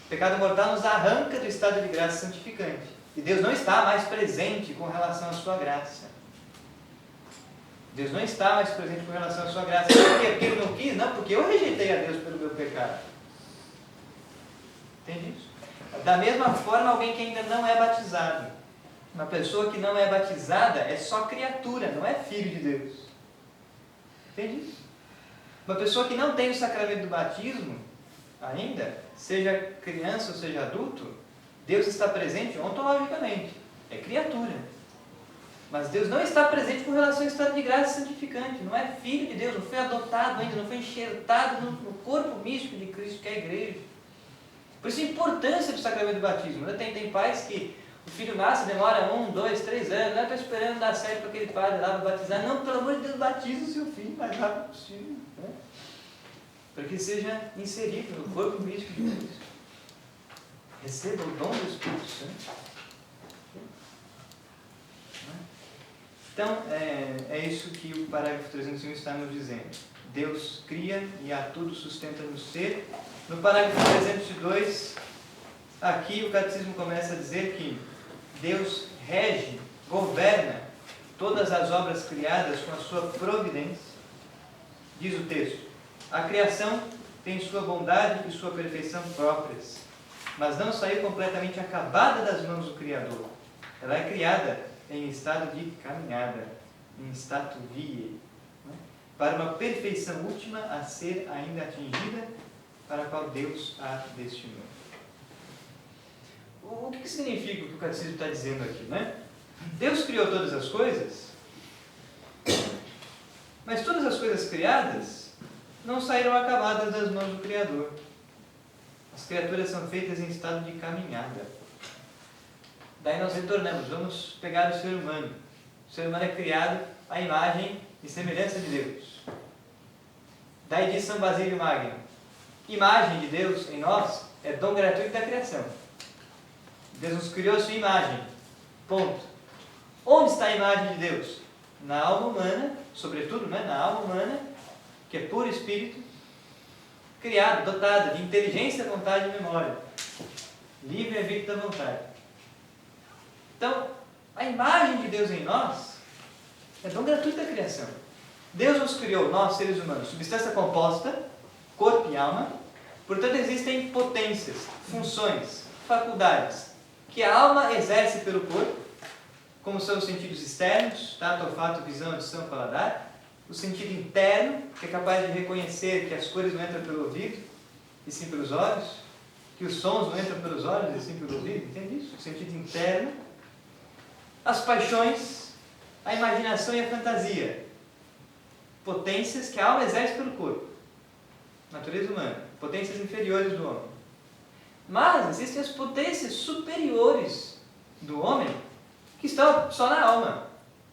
O pecado mortal nos arranca do estado de graça santificante. E Deus não está mais presente com relação à sua graça. Deus não está mais presente com relação à sua graça. Por quê? Porque Ele não quis? Não, porque eu rejeitei a Deus pelo meu pecado. Entende isso? Da mesma forma, alguém que ainda não é batizado. Uma pessoa que não é batizada é só criatura, não é filho de Deus. Entende isso? Uma pessoa que não tem o sacramento do batismo ainda, seja criança ou seja adulto, Deus está presente ontologicamente. É criatura. Mas Deus não está presente com relação ao estado de graça santificante. Não é filho de Deus, não foi adotado ainda, não foi enxertado no corpo místico de Cristo, que é a igreja. Por isso a importância do sacramento do batismo. Né? Tem pais que o filho nasce, demora 1, 2, 3 anos, não estou esperando dar certo para aquele padre lá para batizar. Não, pelo amor de Deus, batiza o seu filho o mais rápido possível. Né? Para que seja inserido no corpo místico de Deus. Receba o dom do Espírito Santo. Então, é isso que o parágrafo 301 está nos dizendo. Deus cria e a tudo sustenta no ser. No parágrafo 302, aqui o catecismo começa a dizer que Deus rege, governa todas as obras criadas com a sua providência. Diz o texto: a criação tem sua bondade e sua perfeição próprias, mas não saiu completamente acabada das mãos do Criador. Ela é criada em estado de caminhada, em statu viae, né? Para uma perfeição última a ser ainda atingida, para a qual Deus a destinou. O que significa o que o catecismo está dizendo aqui, né? Deus criou todas as coisas, mas todas as coisas criadas não saíram acabadas das mãos do Criador. As criaturas são feitas em estado de caminhada. Daí nós retornamos, vamos pegar o ser humano. O ser humano é criado à imagem e semelhança de Deus. Daí diz São Basílio Magno: imagem de Deus em nós é dom gratuito da criação. Deus nos criou a sua imagem. Ponto. Onde está a imagem de Deus? Na alma humana, sobretudo, né? Na alma humana, que é puro espírito, criado, dotada de inteligência, vontade e memória. Livre-arbítrio da vontade. Então, a imagem de Deus em nós é dom gratuito da criação. Deus nos criou, nós seres humanos, substância composta, corpo e alma. Portanto, existem potências, funções, faculdades que a alma exerce pelo corpo, como são os sentidos externos, tato, olfato, visão, audição, paladar. O sentido interno, que é capaz de reconhecer que as cores não entram pelo ouvido, e sim pelos olhos, que os sons não entram pelos olhos, e sim pelo ouvido. Entende isso? O sentido interno. As paixões, a imaginação e a fantasia. Potências que a alma exerce pelo corpo. Natureza humana. Potências inferiores do homem. Mas existem as potências superiores do homem que estão só na alma.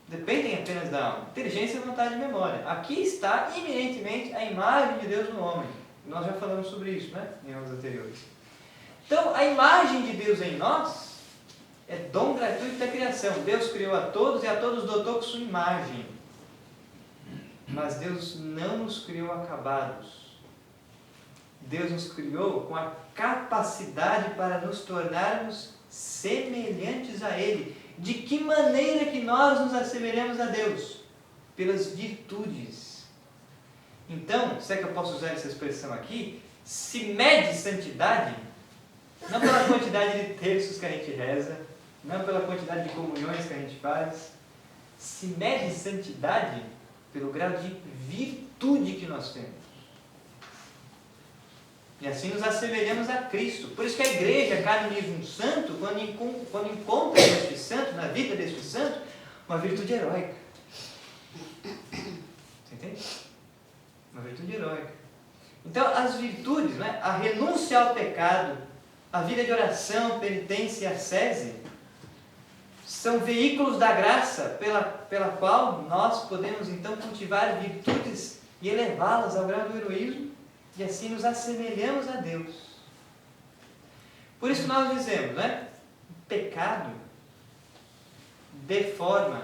Dependem apenas da alma. Inteligência, vontade e memória. Aqui está eminentemente a imagem de Deus no homem. Nós já falamos sobre isso, né? Em aulas anteriores. Então, a imagem de Deus em nós é dom gratuito da criação. Deus criou a todos e a todos dotou com sua imagem. Mas Deus não nos criou acabados. Deus nos criou com a capacidade para nos tornarmos semelhantes a Ele. De que maneira que nós nos assemelhamos a Deus? Pelas virtudes. Então, se é que eu posso usar essa expressão aqui, se mede santidade, não pela quantidade de terços que a gente reza, não pela quantidade de comunhões que a gente faz, se mede santidade pelo grau de virtude que nós temos. E assim nos assemelhamos a Cristo. Por isso que a igreja canoniza um santo quando encontra este santo, na vida deste santo, uma virtude heróica. Você entende? Uma virtude heróica. Então, as virtudes, né? A renúncia ao pecado, a vida de oração, penitência e ascese, são veículos da graça pela qual nós podemos então cultivar virtudes e elevá-las ao grau do heroísmo, e assim nos assemelhamos a Deus. Por isso que nós dizemos, né? Pecado deforma,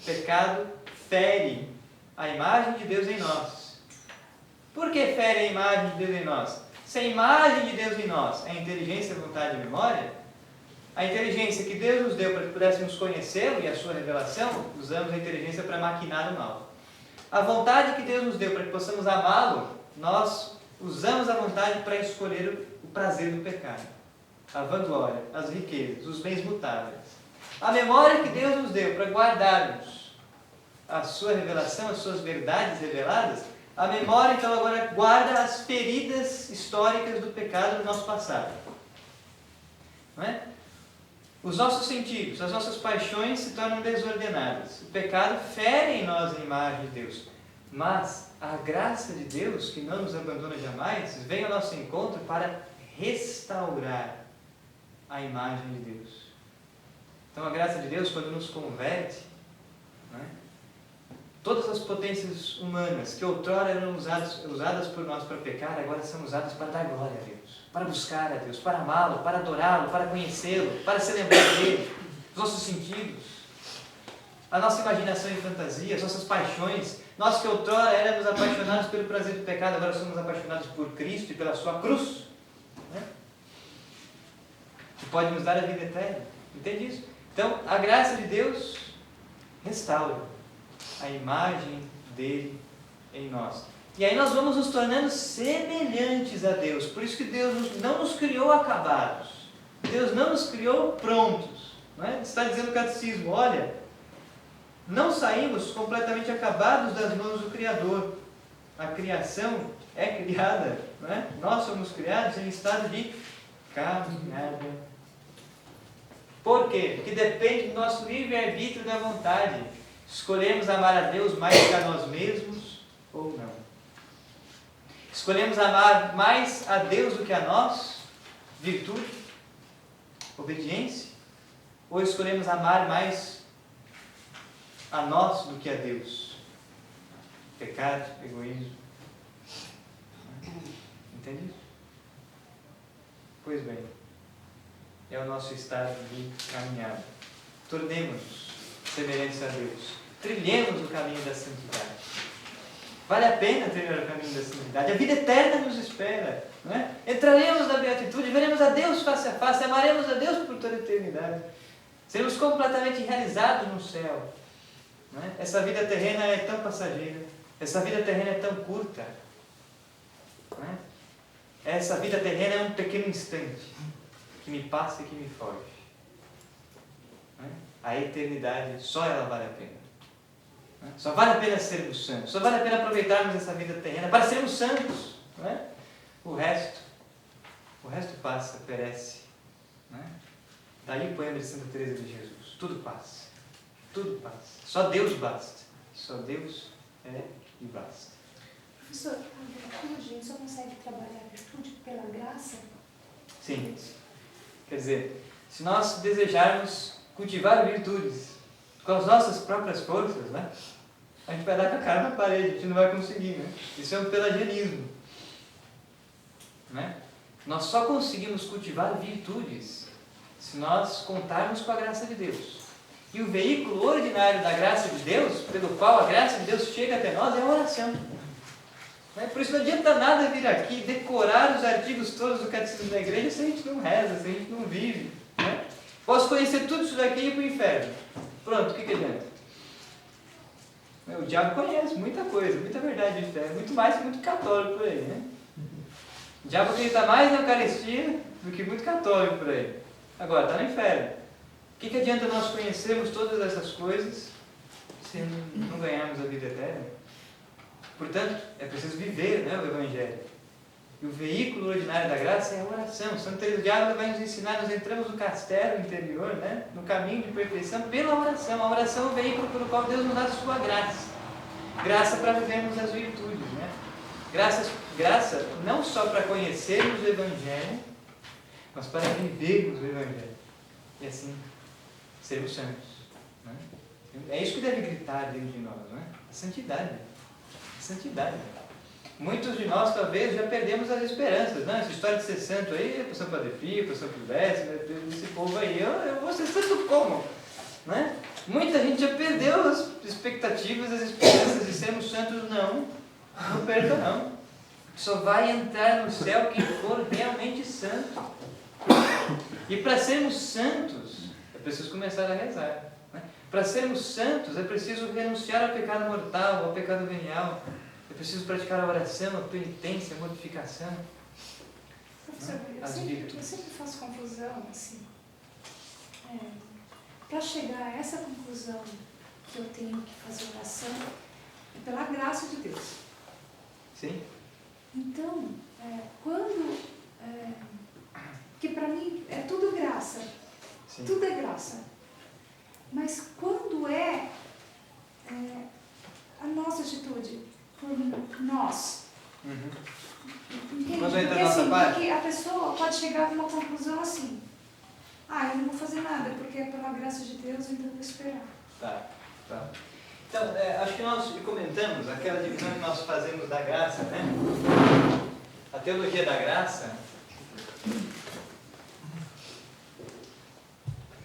pecado fere a imagem de Deus em nós. Por que fere a imagem de Deus em nós? Se a imagem de Deus em nós é a inteligência, vontade e memória, a inteligência que Deus nos deu para que pudéssemos conhecê-lo e a sua revelação, usamos a inteligência para maquinar o mal. A vontade que Deus nos deu para que possamos amá-lo, nós usamos a vontade para escolher o prazer do pecado, a vanglória, as riquezas, os bens mutáveis. A memória que Deus nos deu para guardarmos a sua revelação, as suas verdades reveladas, a memória então agora guarda as feridas históricas do pecado do nosso passado. Não é? Os nossos sentidos, as nossas paixões se tornam desordenadas. O pecado fere em nós a imagem de Deus. Mas a graça de Deus, que não nos abandona jamais, vem ao nosso encontro para restaurar a imagem de Deus. Então a graça de Deus, quando nos converte, né, todas as potências humanas que outrora eram usadas por nós para pecar, agora são usadas para dar glória a Deus, para buscar a Deus, para amá-lo, para adorá-lo, para conhecê-lo, para se lembrar dele, os nossos sentidos, a nossa imaginação e fantasia, as nossas paixões. Nós que outrora éramos apaixonados pelo prazer do pecado, agora somos apaixonados por Cristo e pela sua cruz, né, que pode nos dar a vida eterna. Entende isso? Então, a graça de Deus restaura a imagem dele em nós. E aí nós vamos nos tornando semelhantes a Deus. Por isso que Deus não nos criou acabados. Deus não nos criou prontos. Não é? Está dizendo o catecismo, olha, não saímos completamente acabados das mãos do Criador. A criação é criada, não é? Nós somos criados em estado de caminhada. Por quê? Porque depende do nosso livre-arbítrio da vontade. Escolhemos amar a Deus mais que a nós mesmos ou não. Escolhemos amar mais a Deus do que a nós, virtude, obediência, ou escolhemos amar mais a nós do que a Deus, pecado, egoísmo. Entende isso? Pois bem, é o nosso estado de caminhada. Tornemos-nos semelhantes a Deus. Trilhemos o caminho da santidade. Vale a pena trilhar o caminho da santidade. A vida eterna nos espera. Não é? Entraremos na beatitude, veremos a Deus face a face, amaremos a Deus por toda a eternidade. Seremos completamente realizados no céu. Não é? Essa vida terrena é tão passageira. Essa vida terrena é tão curta. Não é? Essa vida terrena é um pequeno instante que me passa e que me foge. Não é? A eternidade, só ela vale a pena. Só vale a pena sermos santos. Só vale a pena aproveitarmos essa vida terrena para sermos santos. Não é? O resto passa, perece. Não é? Daí o poema de Santa Teresa de Jesus. Tudo passa. Tudo passa. Só Deus basta. Só Deus é e basta. Professor, como a gente só consegue trabalhar a virtude pela graça? Sim. Quer dizer, se nós desejarmos cultivar virtudes com as nossas próprias forças, né, a gente vai dar com a cara na parede, a gente não vai conseguir. Né? Isso é um pelagianismo. Né? Nós só conseguimos cultivar virtudes se nós contarmos com a graça de Deus. E o veículo ordinário da graça de Deus, pelo qual a graça de Deus chega até nós, é a oração. Por isso não adianta nada vir aqui decorar os artigos todos do catecismo da igreja se a gente não reza, se a gente não vive. Né? Posso conhecer tudo isso daqui e ir para o inferno. Pronto, o que adianta? O diabo conhece muita coisa, muita verdade do inferno, muito mais que muito católico por aí. Né? O diabo acredita mais na Eucaristia do que muito católico por aí. Agora, está no inferno. O que adianta nós conhecermos todas essas coisas se não ganharmos a vida eterna? Portanto, é preciso viver, né, o Evangelho. E o veículo ordinário da graça é a oração. Santa Teresa de Ávila vai nos ensinar, nós entramos no castelo interior, né, no caminho de perfeição, pela oração. A oração é o veículo pelo qual Deus nos dá a sua graça. Graça para vivermos as virtudes. Né? Graça não só para conhecermos o Evangelho, mas para vivermos o Evangelho. E assim, sermos santos. Né? É isso que deve gritar dentro de nós, né? A santidade. Santidade. Muitos de nós talvez já perdemos as esperanças, né? Essa história de ser santo aí, para São Padre Pio, para São Silvestre, esse povo aí, eu vou ser santo como? Né? Muita gente já perdeu as expectativas, as esperanças de sermos santos. Não perca não. Só vai entrar no céu quem for realmente santo. E para sermos santos, é preciso começar a rezar. Para sermos santos, é preciso renunciar ao pecado mortal, ao pecado venial. É preciso praticar a oração, a penitência, a mortificação. Professor, eu sempre faço confusão, assim. Para chegar a essa conclusão que eu tenho que fazer oração, é pela graça de Deus. Sim. Então, porque para mim é tudo graça. Sim. Tudo é graça. Mas quando é a nossa atitude por nós? Uhum. Entende? Quando entra porque, a nossa parte? porque a pessoa pode chegar a uma conclusão assim: ah, eu não vou fazer nada, porque é pela graça de Deus, então eu vou esperar. Tá. Então, acho que nós comentamos aquela divisão que nós fazemos da graça, né? A teologia da graça.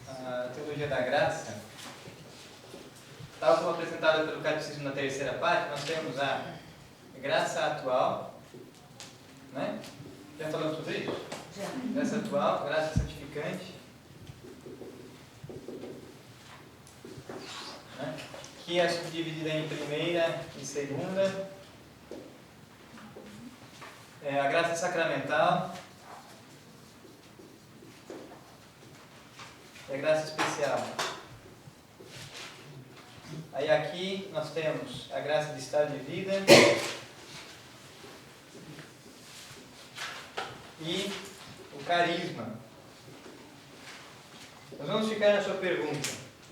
A teologia da graça, tal como apresentada pelo Catecismo na terceira parte, nós temos a graça atual, né? Já falamos sobre isso? Já. Graça atual, graça santificante, né? Que é subdividida em primeira e segunda. A graça sacramental e a graça especial. Aí aqui nós temos a graça de estado de vida e o carisma. Nós vamos ficar na sua pergunta,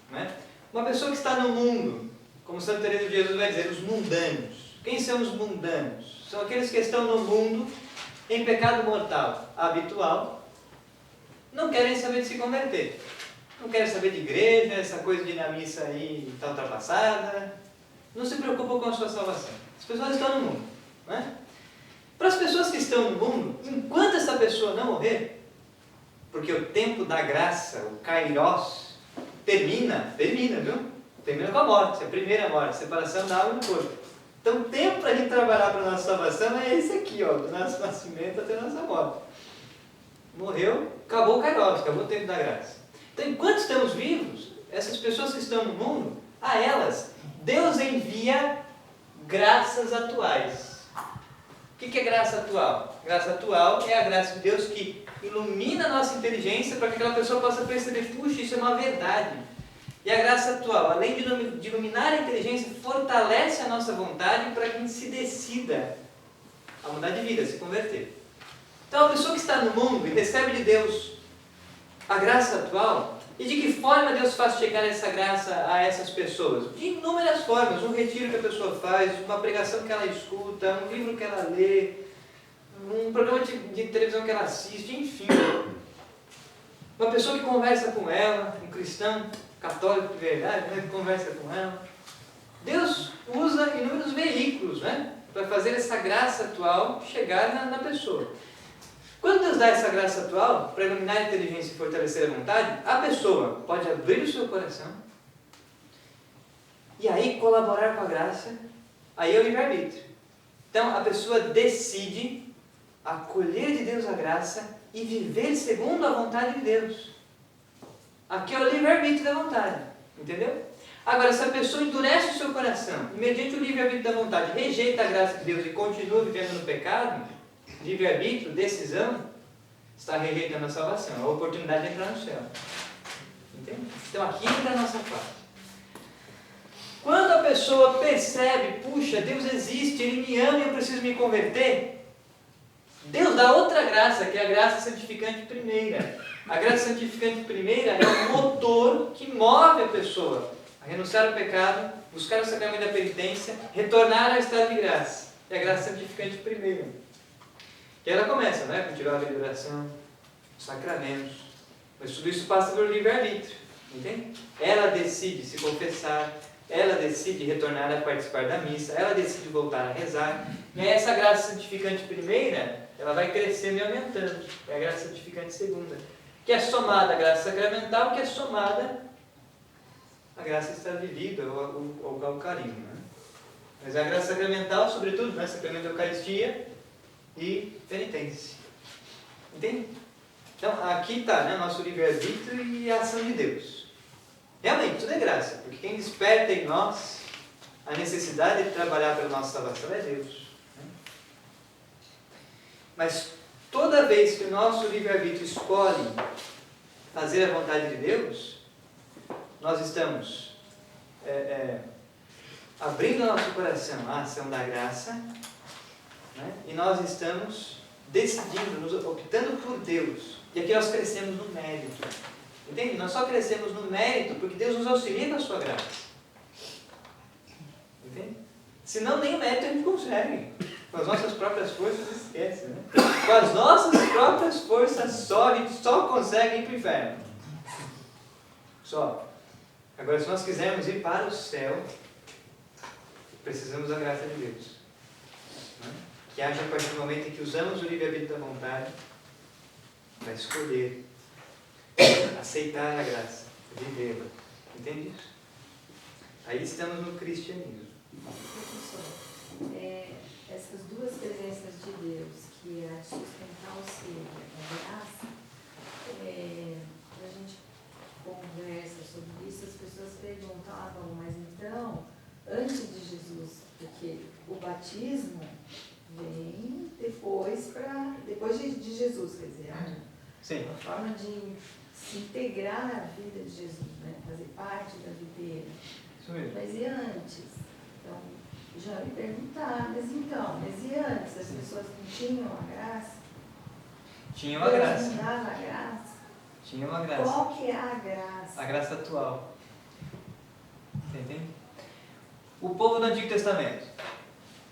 né? Uma pessoa que está no mundo, como Santa Teresa de Jesus vai dizer, os mundanos. Quem são os mundanos? São aqueles que estão no mundo em pecado mortal habitual, não querem saber de se converter. Não querem saber de igreja, essa coisa de ir na missa aí está ultrapassada. Não se preocupam com a sua salvação. As pessoas estão no mundo, né? Para as pessoas que estão no mundo, enquanto essa pessoa não morrer, porque o tempo da graça, o kairos, termina, viu? Termina com a morte, a primeira morte, a separação da alma e do corpo. Então o tempo para a gente trabalhar para a nossa salvação é esse aqui, ó, do nosso nascimento até a nossa morte. Morreu, acabou o kairos, acabou o tempo da graça. Então, enquanto estamos vivos, essas pessoas que estão no mundo, a elas, Deus envia graças atuais. O que é graça atual? Graça atual é a graça de Deus que ilumina a nossa inteligência para que aquela pessoa possa perceber, puxa, isso é uma verdade. E a graça atual, além de iluminar a inteligência, fortalece a nossa vontade para que a gente se decida a mudar de vida, a se converter. Então, a pessoa que está no mundo e recebe de Deus a graça atual, e de que forma Deus faz chegar essa graça a essas pessoas? De inúmeras formas. Um retiro que a pessoa faz, uma pregação que ela escuta, um livro que ela lê, um programa de televisão que ela assiste, enfim. Uma pessoa que conversa com ela, um cristão católico de verdade, né, que conversa com ela. Deus usa inúmeros veículos, né, para fazer essa graça atual chegar na pessoa. Quando Deus dá essa graça atual, para iluminar a inteligência e fortalecer a vontade, a pessoa pode abrir o seu coração e aí colaborar com a graça, aí é o livre-arbítrio. Então a pessoa decide acolher de Deus a graça e viver segundo a vontade de Deus. Aqui é o livre-arbítrio da vontade, entendeu? Agora, se a pessoa endurece o seu coração e mediante o livre-arbítrio da vontade rejeita a graça de Deus e continua vivendo no pecado, livre-arbítrio, decisão, está rejeitando a salvação, a oportunidade de entrar no céu. Entende? Então aqui entra a nossa parte. Quando a pessoa percebe, puxa, Deus existe, Ele me ama e eu preciso me converter, Deus dá outra graça, que é a graça santificante primeira. A graça santificante primeira é o motor que move a pessoa a renunciar ao pecado, buscar o sacramento da penitência, retornar ao estado de graça. É a graça santificante primeira. E ela começa, né, com tirar a vida de oração, sacramentos, mas tudo isso passa pelo livre-arbítrio, entende? Ela decide se confessar, ela decide retornar a participar da missa, ela decide voltar a rezar, e aí essa graça santificante primeira, ela vai crescendo e aumentando, é a graça santificante segunda, que é somada à graça sacramental, que é somada à graça estado de vida, ou ao carisma, né? Mas a graça sacramental, sobretudo, né, sacramento da Eucaristia, e penitência. Entende? Então, aqui está, né, nosso livre-arbítrio e a ação de Deus. Realmente, tudo é graça, porque quem desperta em nós a necessidade de trabalhar pela nossa salvação é Deus. Né? Mas, toda vez que o nosso livre-arbítrio escolhe fazer a vontade de Deus, nós estamos abrindo o nosso coração à ação da graça, né? E nós estamos decidindo, optando por Deus. E aqui nós crescemos no mérito. Entende? Nós só crescemos no mérito porque Deus nos auxilia com a sua graça. Entende? Senão nem o mérito a gente consegue. Com as nossas próprias forças, esquece, né? Com as nossas próprias forças, a gente só consegue ir para o inferno. Só. Agora, se nós quisermos ir para o céu, precisamos da graça de Deus. Né? Que haja a partir do momento em que usamos o livre-arbítrio da vontade para escolher, aceitar a graça, vivê-la. Entende isso? Aí estamos no cristianismo. Professor, essas duas presenças de Deus, que é a de sustentar o ser e a graça, quando a gente conversa sobre isso, as pessoas perguntavam, mas então, antes de Jesus, porque o batismo vem depois de Jesus, quer dizer, Sim. uma forma de se integrar à vida de Jesus, né? Fazer parte da vida dele. Isso mesmo. Mas e antes? Então, já me perguntaram, mas e antes? As pessoas não tinham a graça? Tinha uma graça. Deus não dava a graça? Tinha uma graça. Qual que é a graça? A graça atual. Você entende? O povo do Antigo Testamento,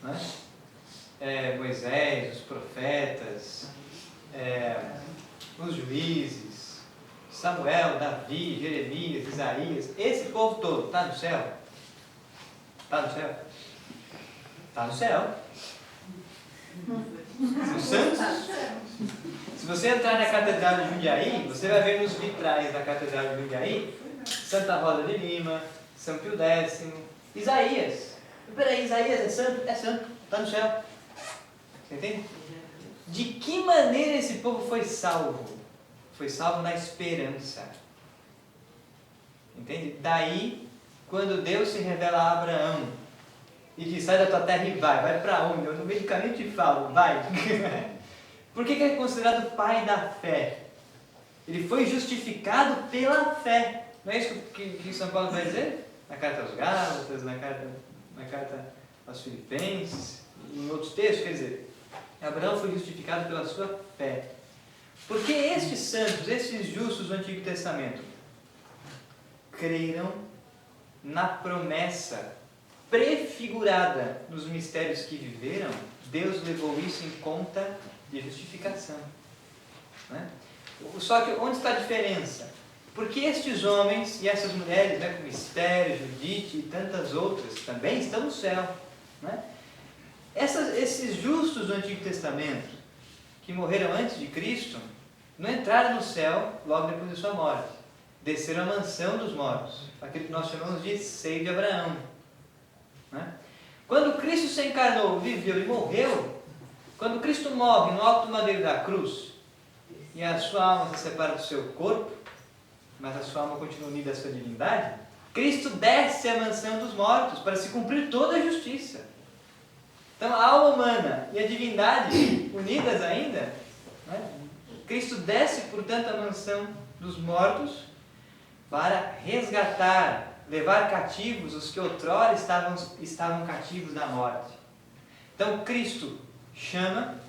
né? Moisés, os profetas, os juízes, Samuel, Davi, Jeremias, Isaías, esse povo todo está no céu? Está no céu? Está no céu. Os santos. Se você entrar na Catedral de Jundiaí, você vai ver nos vitrais da Catedral de Jundiaí Santa Rosa de Lima, São Pio X, Isaías. Peraí, Isaías é santo? É santo, está no céu. Você entende? De que maneira esse povo foi salvo? Foi salvo na esperança. Entende? Daí, quando Deus se revela a Abraão e diz, sai da tua terra e vai para onde? Eu no meio do caminho te falo, vai. Por que ele é considerado pai da fé? Ele foi justificado pela fé. Não é isso que São Paulo vai dizer? Na carta aos Gálatas, na carta aos Filipenses, em outros textos, quer dizer, Abraão foi justificado pela sua fé. Porque estes santos, estes justos do Antigo Testamento, creram na promessa prefigurada nos mistérios que viveram, Deus levou isso em conta de justificação. Né? Só que onde está a diferença? Porque estes homens e essas mulheres, né, como Esther, Judite e tantas outras, também estão no céu. Né? Esses justos do Antigo Testamento, que morreram antes de Cristo, não entraram no céu logo depois de sua morte. Desceram à mansão dos mortos, aquilo que nós chamamos de seio de Abraão. Né? Quando Cristo se encarnou, viveu e morreu, quando Cristo morre no alto do madeiro da cruz, e a sua alma se separa do seu corpo, mas a sua alma continua unida à sua divindade, Cristo desce à mansão dos mortos para se cumprir toda a justiça. Então a alma humana e a divindade unidas ainda, né? Cristo desce, portanto, à mansão dos mortos para resgatar, levar cativos os que outrora estavam cativos da morte. Então Cristo chama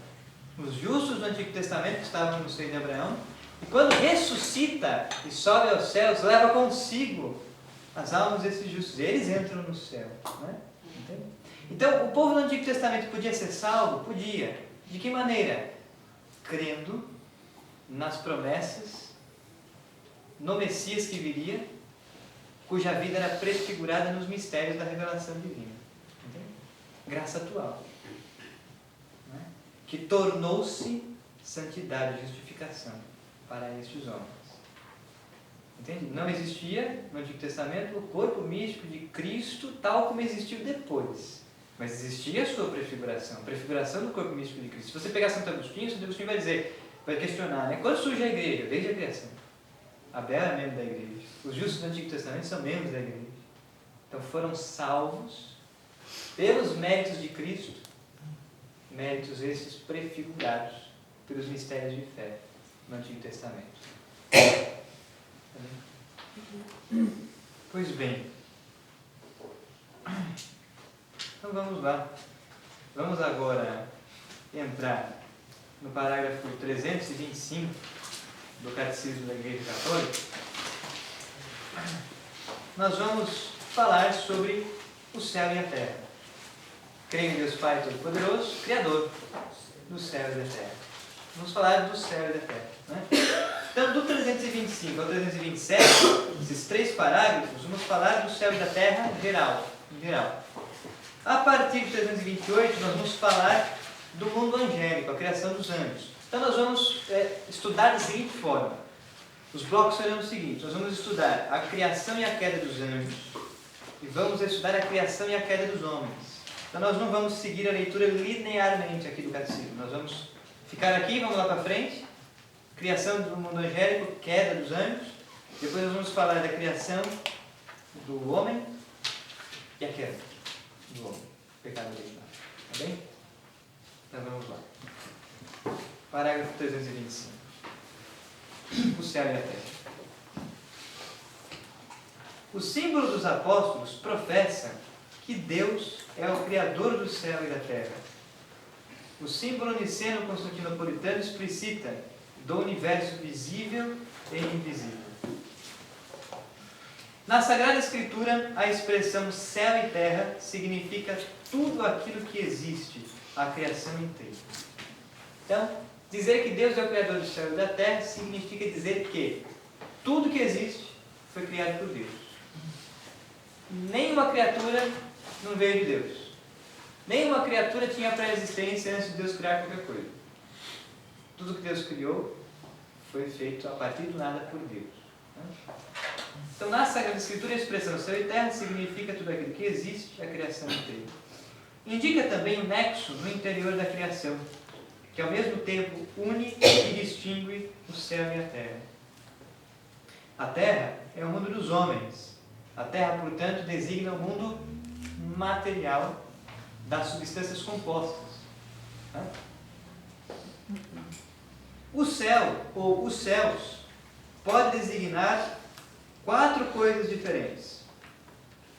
os justos do Antigo Testamento que estavam no seio de Abraão, e quando ressuscita e sobe aos céus, leva consigo as almas desses justos. Eles entram no céu. Né? Entende? Então, o povo do Antigo Testamento podia ser salvo? Podia. De que maneira? Crendo nas promessas, no Messias que viria, cuja vida era prefigurada nos mistérios da revelação divina. Entende? Graça atual. Né? Que tornou-se santidade, justificação para estes homens. Entende? Não existia no Antigo Testamento o corpo místico de Cristo tal como existiu depois. Mas existia a sua prefiguração, a prefiguração do corpo místico de Cristo. Se você pegar Santo Agostinho vai dizer, vai questionar, né? Quando surge a igreja? Desde a criação. Abel é membro da igreja. Os justos do Antigo Testamento são membros da igreja. Então foram salvos pelos méritos de Cristo, méritos esses prefigurados pelos mistérios de fé no Antigo Testamento. Pois bem, então vamos lá. Vamos agora entrar no parágrafo 325 do Catecismo da Igreja Católica. Nós vamos falar sobre o céu e a terra. Creio em Deus Pai Todo-Poderoso, Criador do céu e da terra. Vamos falar do céu e da terra. Né? Então, do 325 ao 327, esses 3 parágrafos, vamos falar do céu e da terra em geral. A partir de 328, nós vamos falar do mundo angélico, a criação dos anjos. Então, nós vamos estudar da seguinte forma. Os blocos serão os seguintes. Nós vamos estudar a criação e a queda dos anjos. E vamos estudar a criação e a queda dos homens. Então, nós não vamos seguir a leitura linearmente aqui do catecismo. Nós vamos ficar aqui, vamos lá para frente. Criação do mundo angélico, queda dos anjos. Depois nós vamos falar da criação do homem e a queda do homem. Pecado original. Tá bem? Então vamos lá. Parágrafo 325. O céu e a terra. O símbolo dos apóstolos professa que Deus é o Criador do céu e da terra. O símbolo niceno-constantinopolitano explicita do universo visível e invisível. Na Sagrada Escritura, a expressão céu e terra significa tudo aquilo que existe, a criação inteira. Então, dizer que Deus é o Criador do céu e da terra significa dizer que tudo que existe foi criado por Deus. Nenhuma criatura não veio de Deus. Nenhuma criatura tinha pré-existência antes de Deus criar qualquer coisa. Tudo que Deus criou foi feito a partir do nada por Deus. Então, na Sagrada Escritura, a expressão céu e terra significa tudo aquilo que existe, a criação inteira. Indica também o nexo no interior da criação, que ao mesmo tempo une e distingue o céu e a terra. A terra é o mundo dos homens. A terra, portanto, designa o mundo material das substâncias compostas. O céu, ou os céus, pode designar 4 coisas diferentes.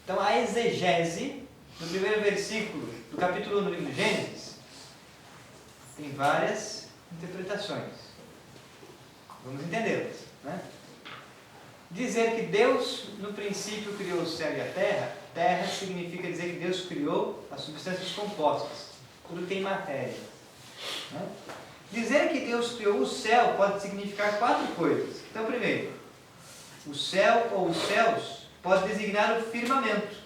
Então, a exegese, no primeiro versículo do capítulo 1 do livro de Gênesis, tem várias interpretações. Vamos entendê-las. Né? Dizer que Deus, no princípio, criou o céu e a terra, terra significa dizer que Deus criou as substâncias compostas, tudo que tem matéria. Né? Dizer que Deus criou o céu pode significar 4 coisas. Então, primeiro, o céu ou os céus pode designar o firmamento.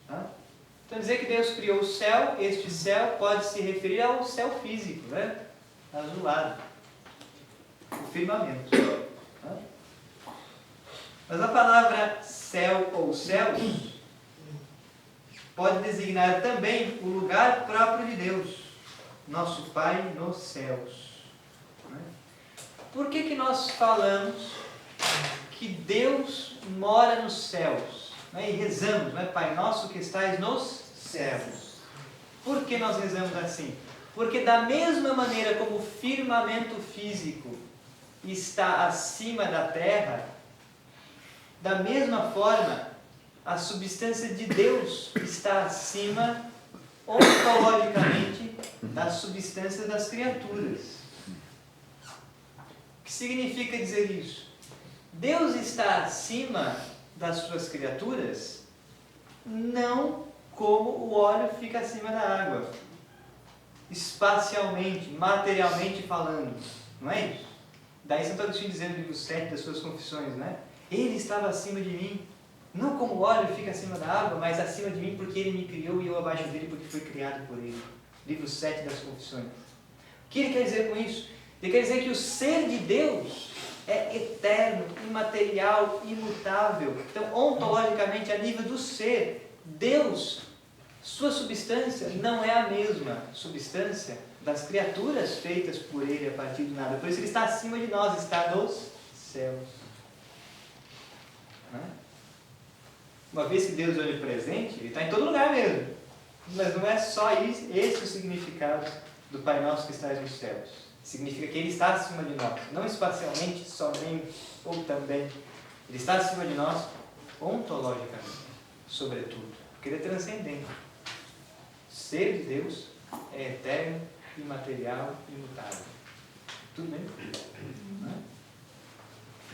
Tá? Então, dizer que Deus criou o céu, este céu pode se referir ao céu físico, né? Azulado. O firmamento. Tá? Mas a palavra céu ou céus pode designar também o lugar próprio de Deus, nosso Pai nos céus. Né? Por que nós falamos que Deus mora nos céus? Né? E rezamos, né? Pai nosso que estais nos céus. Por que nós rezamos assim? Porque da mesma maneira como o firmamento físico está acima da terra, da mesma forma, a substância de Deus está acima, ontologicamente, da substância das criaturas. O que significa dizer isso? Deus está acima das suas criaturas, não como o óleo fica acima da água, espacialmente, materialmente falando. Não é isso? Daí Santo Agostinho dizendo no livro 7 das suas confissões, né? Ele estava acima de mim, não como o óleo fica acima da água, mas acima de mim porque ele me criou e eu abaixo dele porque fui criado por ele. Livro 7 das confissões. O que ele quer dizer com isso? Ele quer dizer que o ser de Deus é eterno, imaterial, imutável. Então, ontologicamente, a nível do ser, Deus, sua substância não é a mesma substância das criaturas feitas por ele a partir do nada. Por isso ele está acima de nós, está nos céus. Uma vez que Deus é onipresente, ele está em todo lugar mesmo. Mas não é só esse o significado do Pai Nosso que está nos céus. Significa que ele está acima de nós, não espacialmente, somente ou também. Ele está acima de nós ontologicamente, sobretudo, porque ele é transcendente. O ser de Deus é eterno, imaterial, imutável. Tudo bem?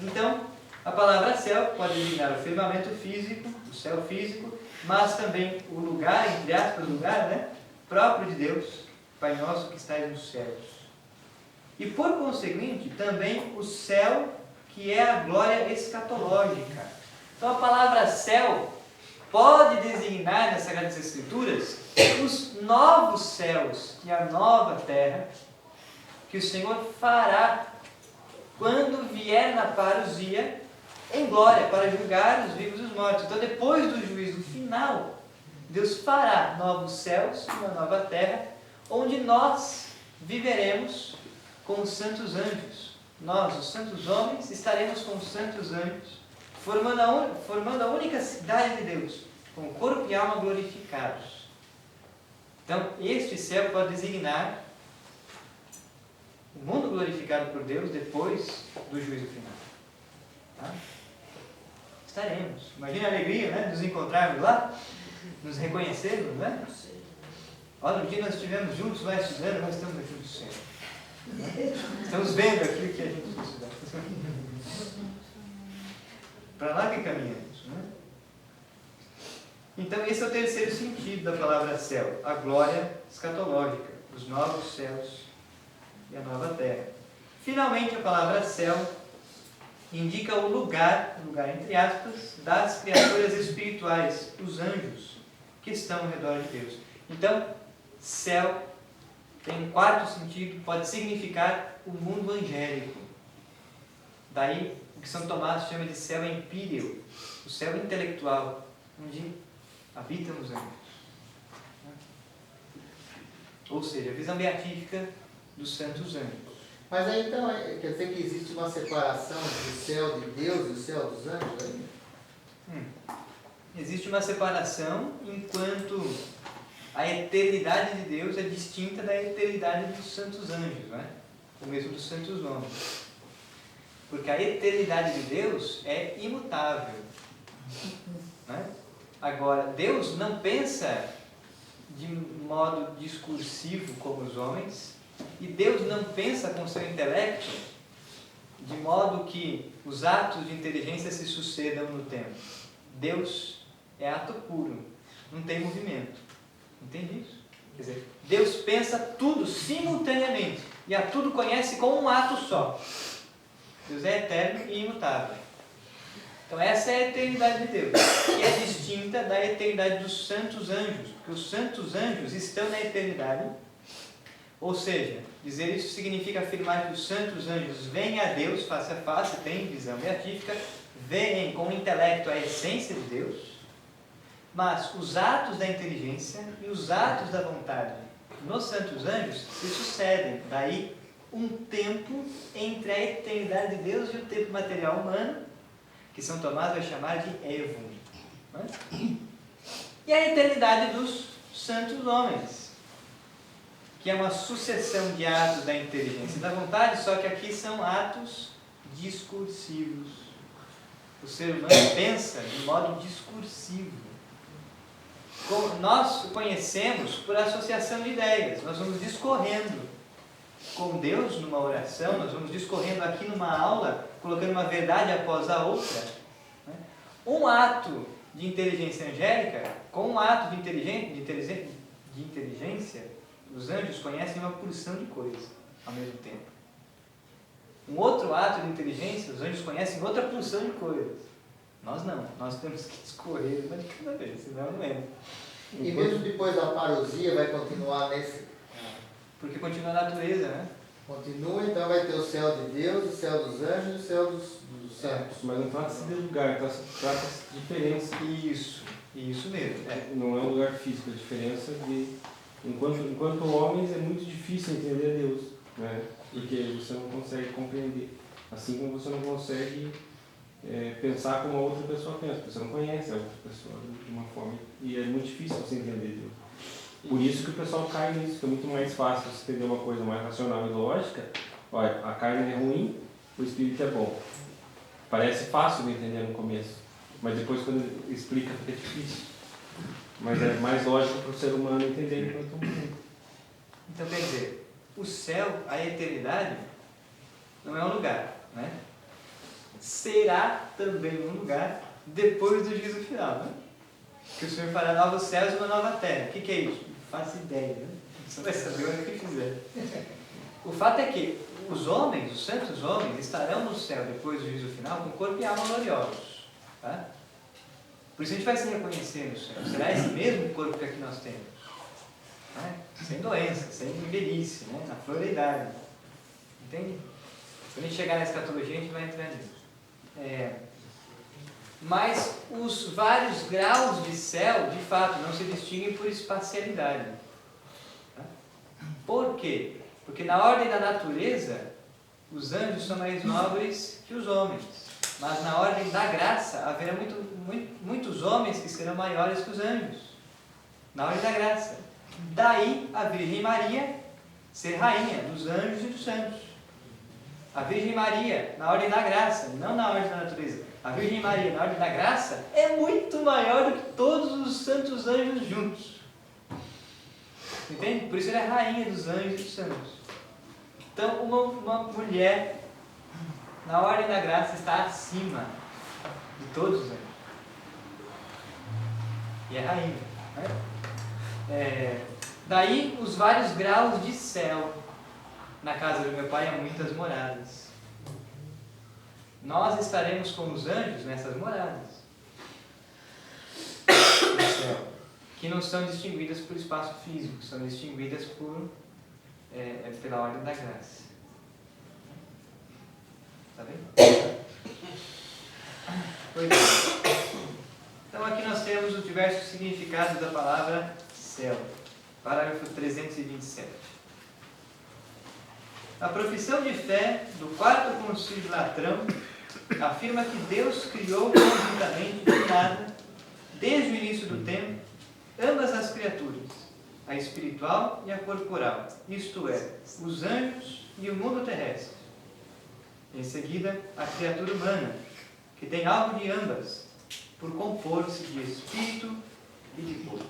Então, a palavra céu pode designar o firmamento físico, o céu físico, mas também o lugar, entre aspas, lugar, né? próprio de Deus, Pai nosso que estais nos céus. E por conseguinte, também o céu, que é a glória escatológica. Então a palavra céu pode designar nas Sagradas Escrituras os novos céus e a nova terra que o Senhor fará quando vier na parousia em glória para julgar os vivos e os mortos. Então, depois do juízo final, Deus fará novos céus e uma nova terra, onde nós viveremos com os santos anjos. Nós, os santos homens, estaremos com os santos anjos, formando a única cidade de Deus, com corpo e alma glorificados. Então, este céu pode designar o mundo glorificado por Deus depois do juízo final. Tá? Estaremos. Imagina a alegria, né? Nos encontrarmos lá, nos reconhecermos, né? Olha, um dia nós estivemos juntos lá estudando, nós estamos aqui no céu. Né? Estamos vendo aquilo que a gente estudou. Para lá que caminhamos, né? Então, esse é o terceiro sentido da palavra céu, a glória escatológica, os novos céus e a nova terra. Finalmente, a palavra céu indica o lugar entre aspas, das criaturas espirituais, os anjos, que estão ao redor de Deus. Então, céu tem um quarto sentido, pode significar o mundo angélico. Daí, o que São Tomás chama de céu empíreo, o céu intelectual, onde habitam os anjos. Ou seja, a visão beatífica dos santos anjos. Mas aí então, quer dizer que existe uma separação entre o céu de Deus e o céu dos anjos aí? Existe uma separação enquanto a eternidade de Deus é distinta da eternidade dos santos anjos, não é? Ou mesmo dos santos homens. Porque a eternidade de Deus é imutável. Não é? Agora, Deus não pensa de modo discursivo como os homens, e Deus não pensa com seu intelecto de modo que os atos de inteligência se sucedam no tempo. Deus é ato puro, não tem movimento. Entende isso? Quer dizer, Deus pensa tudo simultaneamente e a tudo conhece com um ato só. Deus é eterno e imutável. Então essa é a eternidade de Deus, que é distinta da eternidade dos santos anjos, porque os santos anjos estão na eternidade. Ou seja, dizer isso significa afirmar que os santos anjos veem a Deus face a face, têm visão beatífica, veem com o intelecto a essência de Deus, mas os atos da inteligência e os atos da vontade nos santos anjos se sucedem. Daí um tempo entre a eternidade de Deus e o tempo material humano, que São Tomás vai chamar de évon. E a eternidade dos santos homens, que é uma sucessão de atos da inteligência e da vontade, só que aqui são atos discursivos. O ser humano pensa de modo discursivo. Nós o conhecemos por associação de ideias, nós vamos discorrendo com Deus numa oração, nós vamos discorrendo aqui numa aula, colocando uma verdade após a outra. Um ato de inteligência angélica, com um ato de inteligência, os anjos conhecem uma porção de coisas ao mesmo tempo. Um outro ato de inteligência, os anjos conhecem outra porção de coisas. Nós não, nós temos que discorrer uma de cada vez, senão não é. E mesmo depois da parousia vai continuar nesse... Porque continua a natureza, né? Continua, então vai ter o céu de Deus, o céu dos anjos e o céu dos santos. Mas não trata-se de lugar, trata-se de diferença. Isso mesmo. Não é um lugar físico, a diferença de... Enquanto homens é muito difícil entender Deus, né? Porque você não consegue compreender. Assim como você não consegue pensar como a outra pessoa pensa, porque você não conhece a outra pessoa de uma forma. E é muito difícil você entender Deus. Por isso que o pessoal cai nisso, que é muito mais fácil você entender uma coisa mais racional e lógica. Olha, a carne é ruim, o espírito é bom. Parece fácil de entender no começo, mas depois quando explica fica difícil. Mas é mais lógico para o ser humano entender enquanto um mundo. Então quer dizer, o céu, a eternidade, não é um lugar, né? Será também um lugar depois do juízo final, né? Que o Senhor fará novos céus e uma nova terra. O que é isso? faço ideia, né? Você vai saber o que fizer. O fato é que os homens, os santos homens, estarão no céu depois do juízo final com corpo e alma gloriosos. Tá? Por isso a gente vai se reconhecer no céu. Será esse mesmo corpo que aqui nós temos? Né? Sem doença, sem velhice, né? Na flor da idade. Entende? Quando a gente chegar na escatologia, a gente vai entrar nisso. Mas os vários graus de céu, de fato, não se distinguem por espacialidade. Tá? Por quê? Porque na ordem da natureza, os anjos são mais nobres que os homens. Mas na ordem da graça, haverá muitos homens que serão maiores que os anjos. Na ordem da graça. Daí a Virgem Maria ser rainha dos anjos e dos santos. A Virgem Maria, na ordem da graça, não na ordem da natureza. A Virgem Maria, na ordem da graça, é muito maior do que todos os santos anjos juntos. Entende? Por isso ela é rainha dos anjos e dos santos. Então, uma mulher, na ordem da graça, está acima de todos os anjos. E é rainha. Né? Daí, os vários graus de céu. Na casa do meu pai há muitas moradas. Nós estaremos com os anjos nessas moradas do céu, que não são distinguidas por espaço físico, são distinguidas pela ordem da graça. Está bem? Pois é. Então aqui nós temos os diversos significados da palavra céu. Parágrafo 327. A profissão de fé do Quarto Concílio de Latrão afirma que Deus criou conjuntamente de nada, desde o início do tempo, ambas as criaturas, a espiritual e a corporal, isto é, os anjos e o mundo terrestre. Em seguida, a criatura humana, que tem algo de ambas, por compor-se de espírito e de corpo.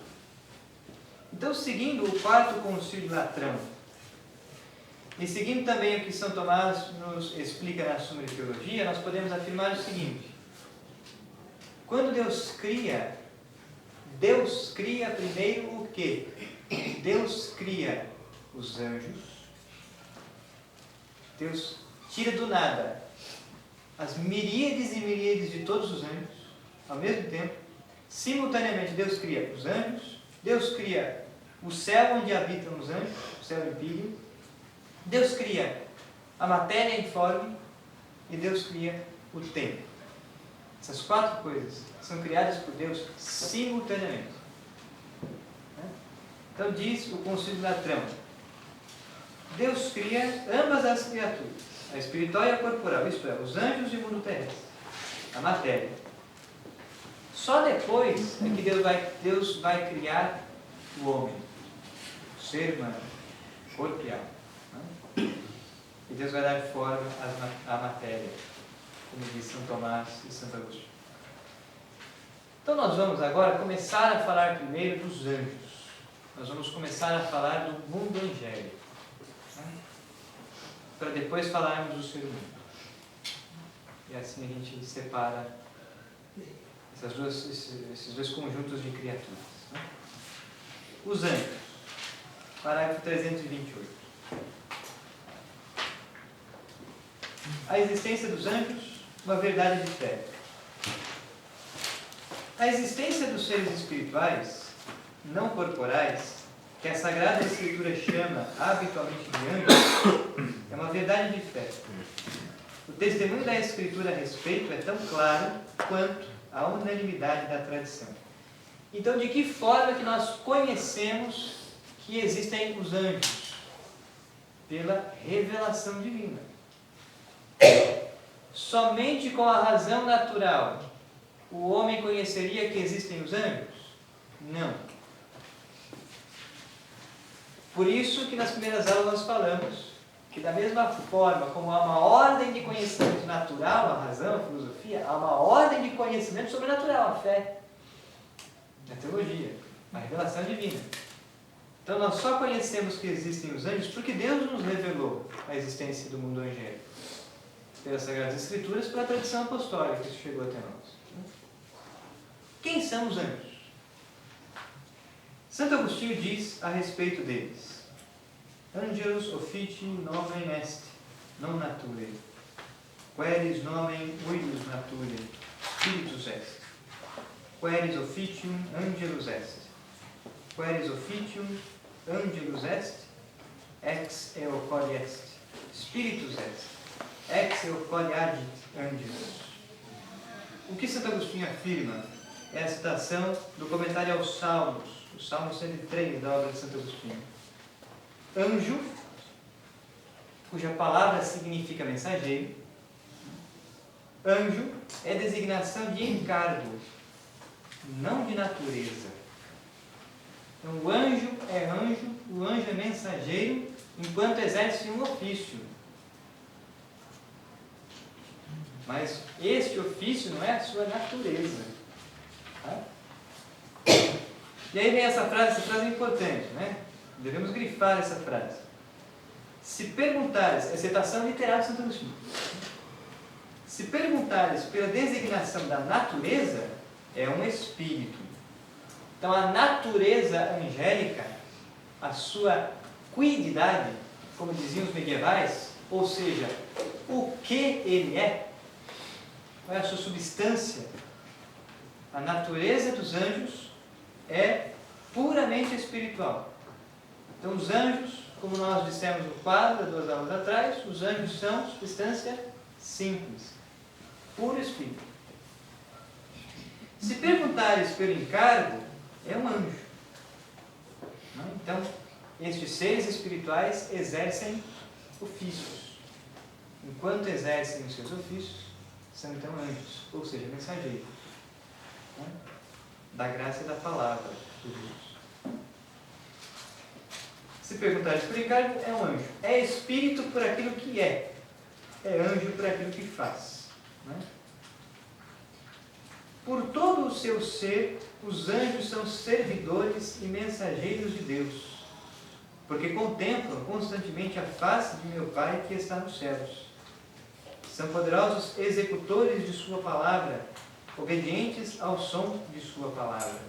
Então, seguindo o Quarto Concílio de Latrão, e seguindo também o que São Tomás nos explica na Súmula de Teologia, nós podemos afirmar o seguinte: quando Deus cria primeiro o quê? Deus cria os anjos, Deus tira do nada as miríades e miríades de todos os anjos, ao mesmo tempo, simultaneamente Deus cria os anjos, Deus cria o céu onde habitam os anjos, o céu empíreo, Deus cria a matéria informe e Deus cria o tempo. Essas quatro coisas são criadas por Deus simultaneamente. Então diz o Concílio de Latrão: Deus cria ambas as criaturas, a espiritual e a corporal, isto é, os anjos e o mundo terrestre, a matéria. Só depois é que Deus vai criar o homem, o ser humano, corpo e alma. E Deus vai dar forma à matéria, como diz São Tomás e Santo Agostinho. Então nós vamos agora começar a falar primeiro dos anjos. Nós vamos começar a falar do mundo angélico, para depois falarmos do ser humano. E assim a gente separa esses dois conjuntos de criaturas. Os anjos. Parágrafo 328. A existência dos anjos, uma verdade de fé. A existência dos seres espirituais, não corporais, que a Sagrada Escritura chama habitualmente de anjos, é uma verdade de fé. O testemunho da Escritura a respeito é tão claro quanto a unanimidade da tradição. Então, de que forma que nós conhecemos que existem os anjos? Pela revelação divina. Somente com a razão natural o homem conheceria que existem os anjos? Não. Por isso que nas primeiras aulas nós falamos que da mesma forma como há uma ordem de conhecimento natural, a razão, a filosofia, há uma ordem de conhecimento sobrenatural, a fé, a teologia, a revelação divina. Então nós só conhecemos que existem os anjos porque Deus nos revelou a existência do mundo angélico. Pelas Sagradas Escrituras, pela tradição apostólica que chegou até nós. Quem são os anjos? Santo Agostinho diz a respeito deles: Angelus officii nomen est, non nature, queris nomen huius nature, spiritus est, queris officium angelus est, queris officium angelus est, ex eo quod est, spiritus est, ex eo quod agit angelus. O que Santo Agostinho afirma é a citação do comentário aos Salmos, o Salmo 103 da obra de Santo Agostinho. Anjo, cuja palavra significa mensageiro. Anjo é designação de encargo, não de natureza. Então, o anjo, o anjo é mensageiro enquanto exerce um ofício. Mas este ofício não é a sua natureza. Tá? E aí vem essa frase é importante, né? Devemos grifar essa frase. Se perguntares, é citação literal de Santo Agostinho. Se perguntares pela designação da natureza, é um espírito. Então a natureza angélica, a sua quididade, como diziam os medievais, ou seja, o que ele é, qual é a sua substância? A natureza dos anjos é puramente espiritual. Então os anjos, como nós dissemos no quadro, 2 aulas atrás, os anjos são substância simples, puro espírito. Se perguntares pelo encargo, é um anjo. Então, estes seres espirituais exercem ofícios. Enquanto exercem os seus ofícios, são então anjos, ou seja, mensageiros, né? Da graça e da palavra de Deus. Se perguntares por encargo, é um anjo. É espírito por aquilo que é anjo por aquilo que faz, né? Por todo o seu ser, os anjos são servidores e mensageiros de Deus, porque contemplam constantemente a face de meu Pai que está nos céus. São poderosos executores de sua palavra, obedientes ao som de sua palavra.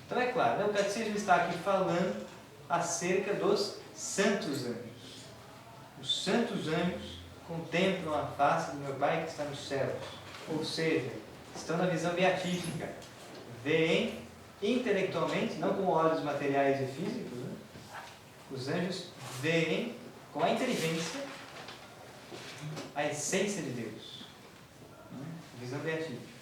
Então é claro, né? O catecismo está aqui falando acerca dos santos anjos. Os santos anjos contemplam a face do meu Pai que está nos céus, ou seja, estão na visão beatífica, veem intelectualmente, não com olhos materiais e físicos, né? Os anjos veem com a inteligência a essência de Deus, né? Visão beatífica.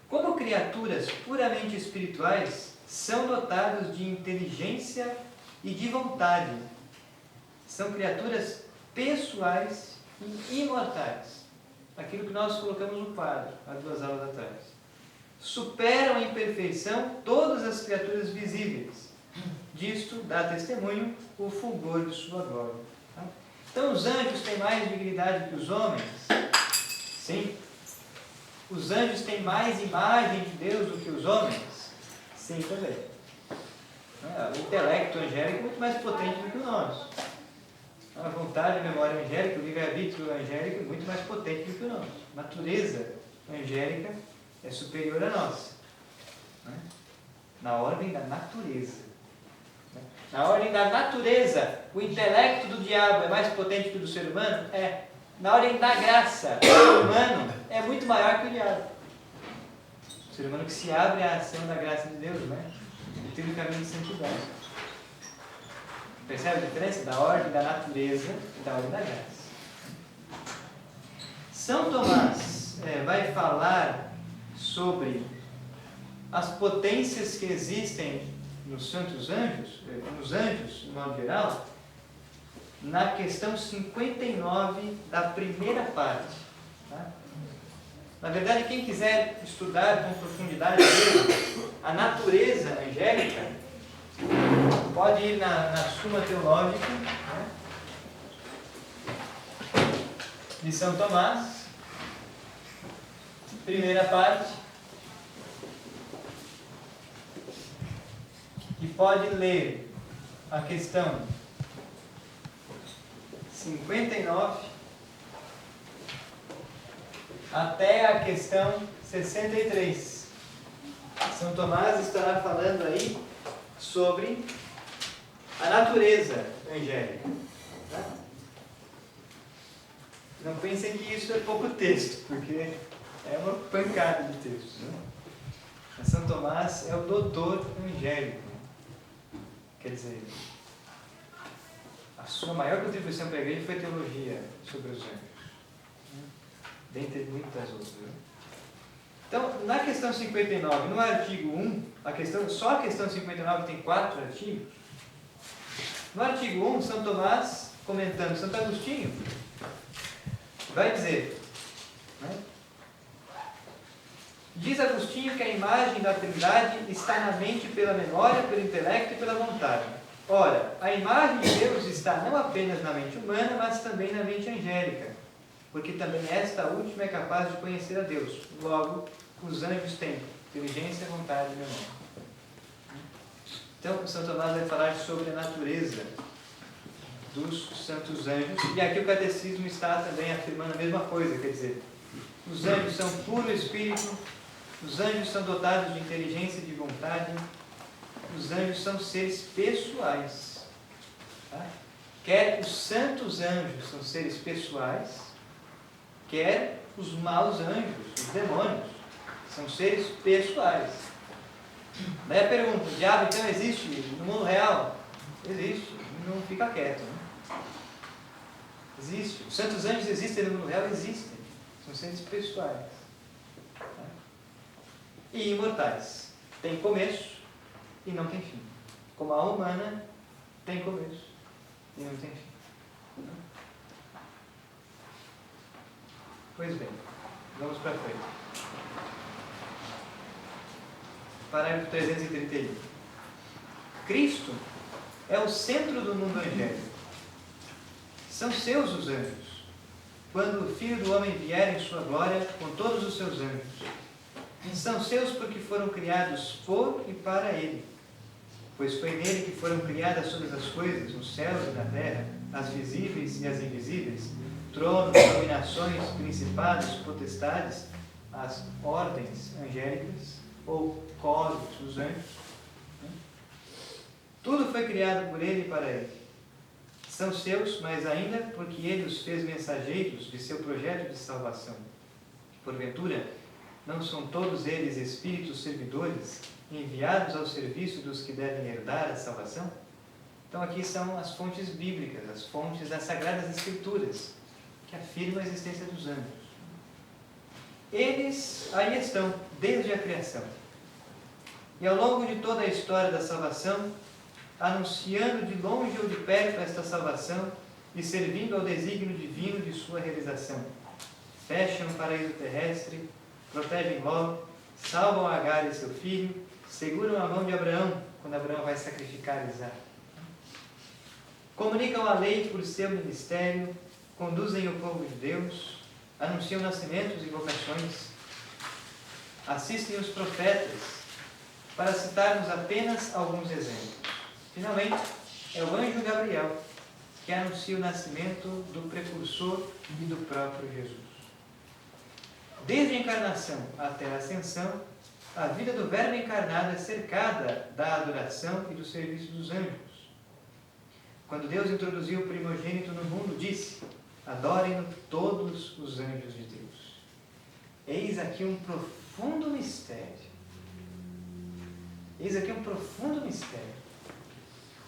Como criaturas puramente espirituais, são dotados de inteligência e de vontade. São criaturas pessoais e imortais. Aquilo que nós colocamos no quadro, há 2 aulas atrás. Superam em perfeição todas as criaturas visíveis. Disto dá testemunho o fulgor de sua glória. Tá? Então os anjos têm mais dignidade que os homens? Sim. Os anjos têm mais imagem de Deus do que os homens? Sim, também. O intelecto angélico é muito mais potente do que o nosso. A vontade, a memória angélica, o livre-arbítrio angélico é muito mais potente do que o nosso. A natureza angélica é superior à nossa, né? Na ordem da natureza. Na ordem da natureza, o intelecto do diabo é mais potente que o do ser humano? É. Na ordem da graça, o ser humano é muito maior que o diabo. O ser humano que se abre à ação da graça de Deus, né? E tem o caminho de santidade. Percebe a diferença da ordem da natureza e da ordem da graça? São Tomás vai falar sobre as potências que existem nos santos anjos, nos anjos, de modo geral, na questão 59 da primeira parte. Tá? Na verdade, quem quiser estudar com profundidade a natureza angélica, pode ir na Suma Teológica, né, de São Tomás, primeira parte, e pode ler a questão 59 até a questão 63. São Tomás estará falando aí sobre a natureza angélica. Tá? Não pensem que isso é pouco texto, porque é uma pancada de texto. Né? Mas São Tomás é o doutor angélico. Quer dizer, a sua maior contribuição para a igreja foi teologia sobre os anjos. Dentre muitas outras. Né? Então, na questão 59, no artigo 1, só a questão 59 tem 4 artigos. No artigo 1, São Tomás, comentando Santo Agostinho, vai dizer, né? Diz Agostinho que a imagem da Trindade está na mente pela memória, pelo intelecto e pela vontade. Ora, a imagem de Deus está não apenas na mente humana, mas também na mente angélica, porque também esta última é capaz de conhecer a Deus. Logo, os anjos têm inteligência, vontade e memória. Então, São Tomás vai falar sobre a natureza dos santos anjos, e aqui o catecismo está também afirmando a mesma coisa, quer dizer, os anjos são puro espírito, os anjos são dotados de inteligência e de vontade, os anjos são seres pessoais. Tá? Quer os santos anjos são seres pessoais, quer os maus anjos, os demônios, são seres pessoais. Daí a pergunta, o diabo então existe no mundo real? Existe, não fica quieto. Né? Existe. Os santos anjos existem no mundo real? Existem. São seres pessoais. Tá? E imortais. Tem começo e não tem fim. Como a alma humana tem começo e não tem fim. Pois bem, vamos para frente. Parágrafo 331. Cristo é o centro do mundo angélico. São seus os anjos, quando o Filho do Homem vier em sua glória com todos os seus anjos. São seus porque foram criados por e para Ele, pois foi nele que foram criadas todas as coisas, nos céus e na terra, as visíveis e as invisíveis, tronos, dominações, principados, potestades, as ordens angélicas, ou coros, os anjos. Tudo foi criado por Ele e para Ele. São seus, mas ainda porque Ele os fez mensageiros de seu projeto de salvação. Porventura, não são todos eles espíritos servidores, enviados ao serviço dos que devem herdar a salvação? Então aqui são as fontes bíblicas, as fontes das Sagradas Escrituras, que afirmam a existência dos anjos. Eles aí estão, desde a criação. E ao longo de toda a história da salvação, anunciando de longe ou de perto esta salvação e servindo ao desígnio divino de sua realização. Fecham o paraíso terrestre, protegem Ló, salvam Agar e seu filho, seguram a mão de Abraão, quando Abraão vai sacrificar Isaac. Comunicam a lei por seu ministério, conduzem o povo de Deus, anunciam nascimentos e vocações, assistem os profetas, para citarmos apenas alguns exemplos. Finalmente, é o anjo Gabriel, que anuncia o nascimento do precursor e do próprio Jesus. Desde a encarnação até a ascensão, a vida do Verbo encarnado é cercada da adoração e do serviço dos anjos. Quando Deus introduziu o primogênito no mundo, disse: adorem-no todos os anjos de Deus. Eis aqui um profundo mistério. Eis aqui um profundo mistério.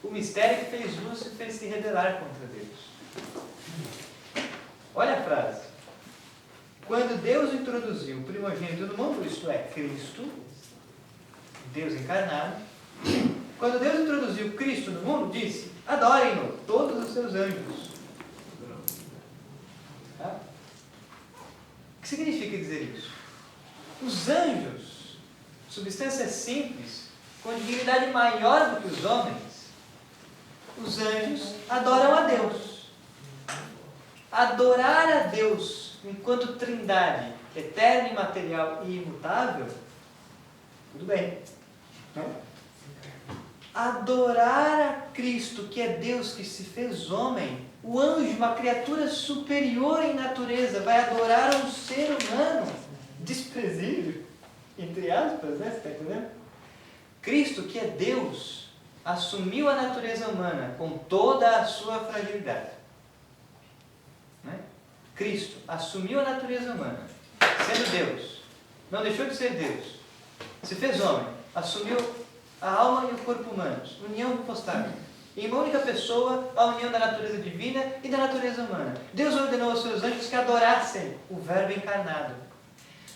O mistério que fez Lúcifer se rebelar contra Deus. Olha a frase. Quando Deus introduziu o primogênito no mundo, isto é, Cristo, Deus encarnado, quando Deus introduziu Cristo no mundo, disse: adorem-no todos os seus anjos. Tá? O que significa dizer isso? Os anjos, substância simples, com dignidade maior do que os homens, os anjos adoram a Deus. Adorar a Deus enquanto trindade, eterna, imaterial e imutável, tudo bem. Adorar a Cristo, que é Deus que se fez homem, o anjo, uma criatura superior em natureza, vai adorar um ser humano desprezível em entre aspas, né? Você está entendendo? Cristo, que é Deus, assumiu a natureza humana com toda a sua fragilidade. Né? Cristo assumiu a natureza humana, sendo Deus. Não deixou de ser Deus. Se fez homem, assumiu a alma e o corpo humanos, união hipostática. Em uma única pessoa, a união da natureza divina e da natureza humana. Deus ordenou aos seus anjos que adorassem o Verbo encarnado.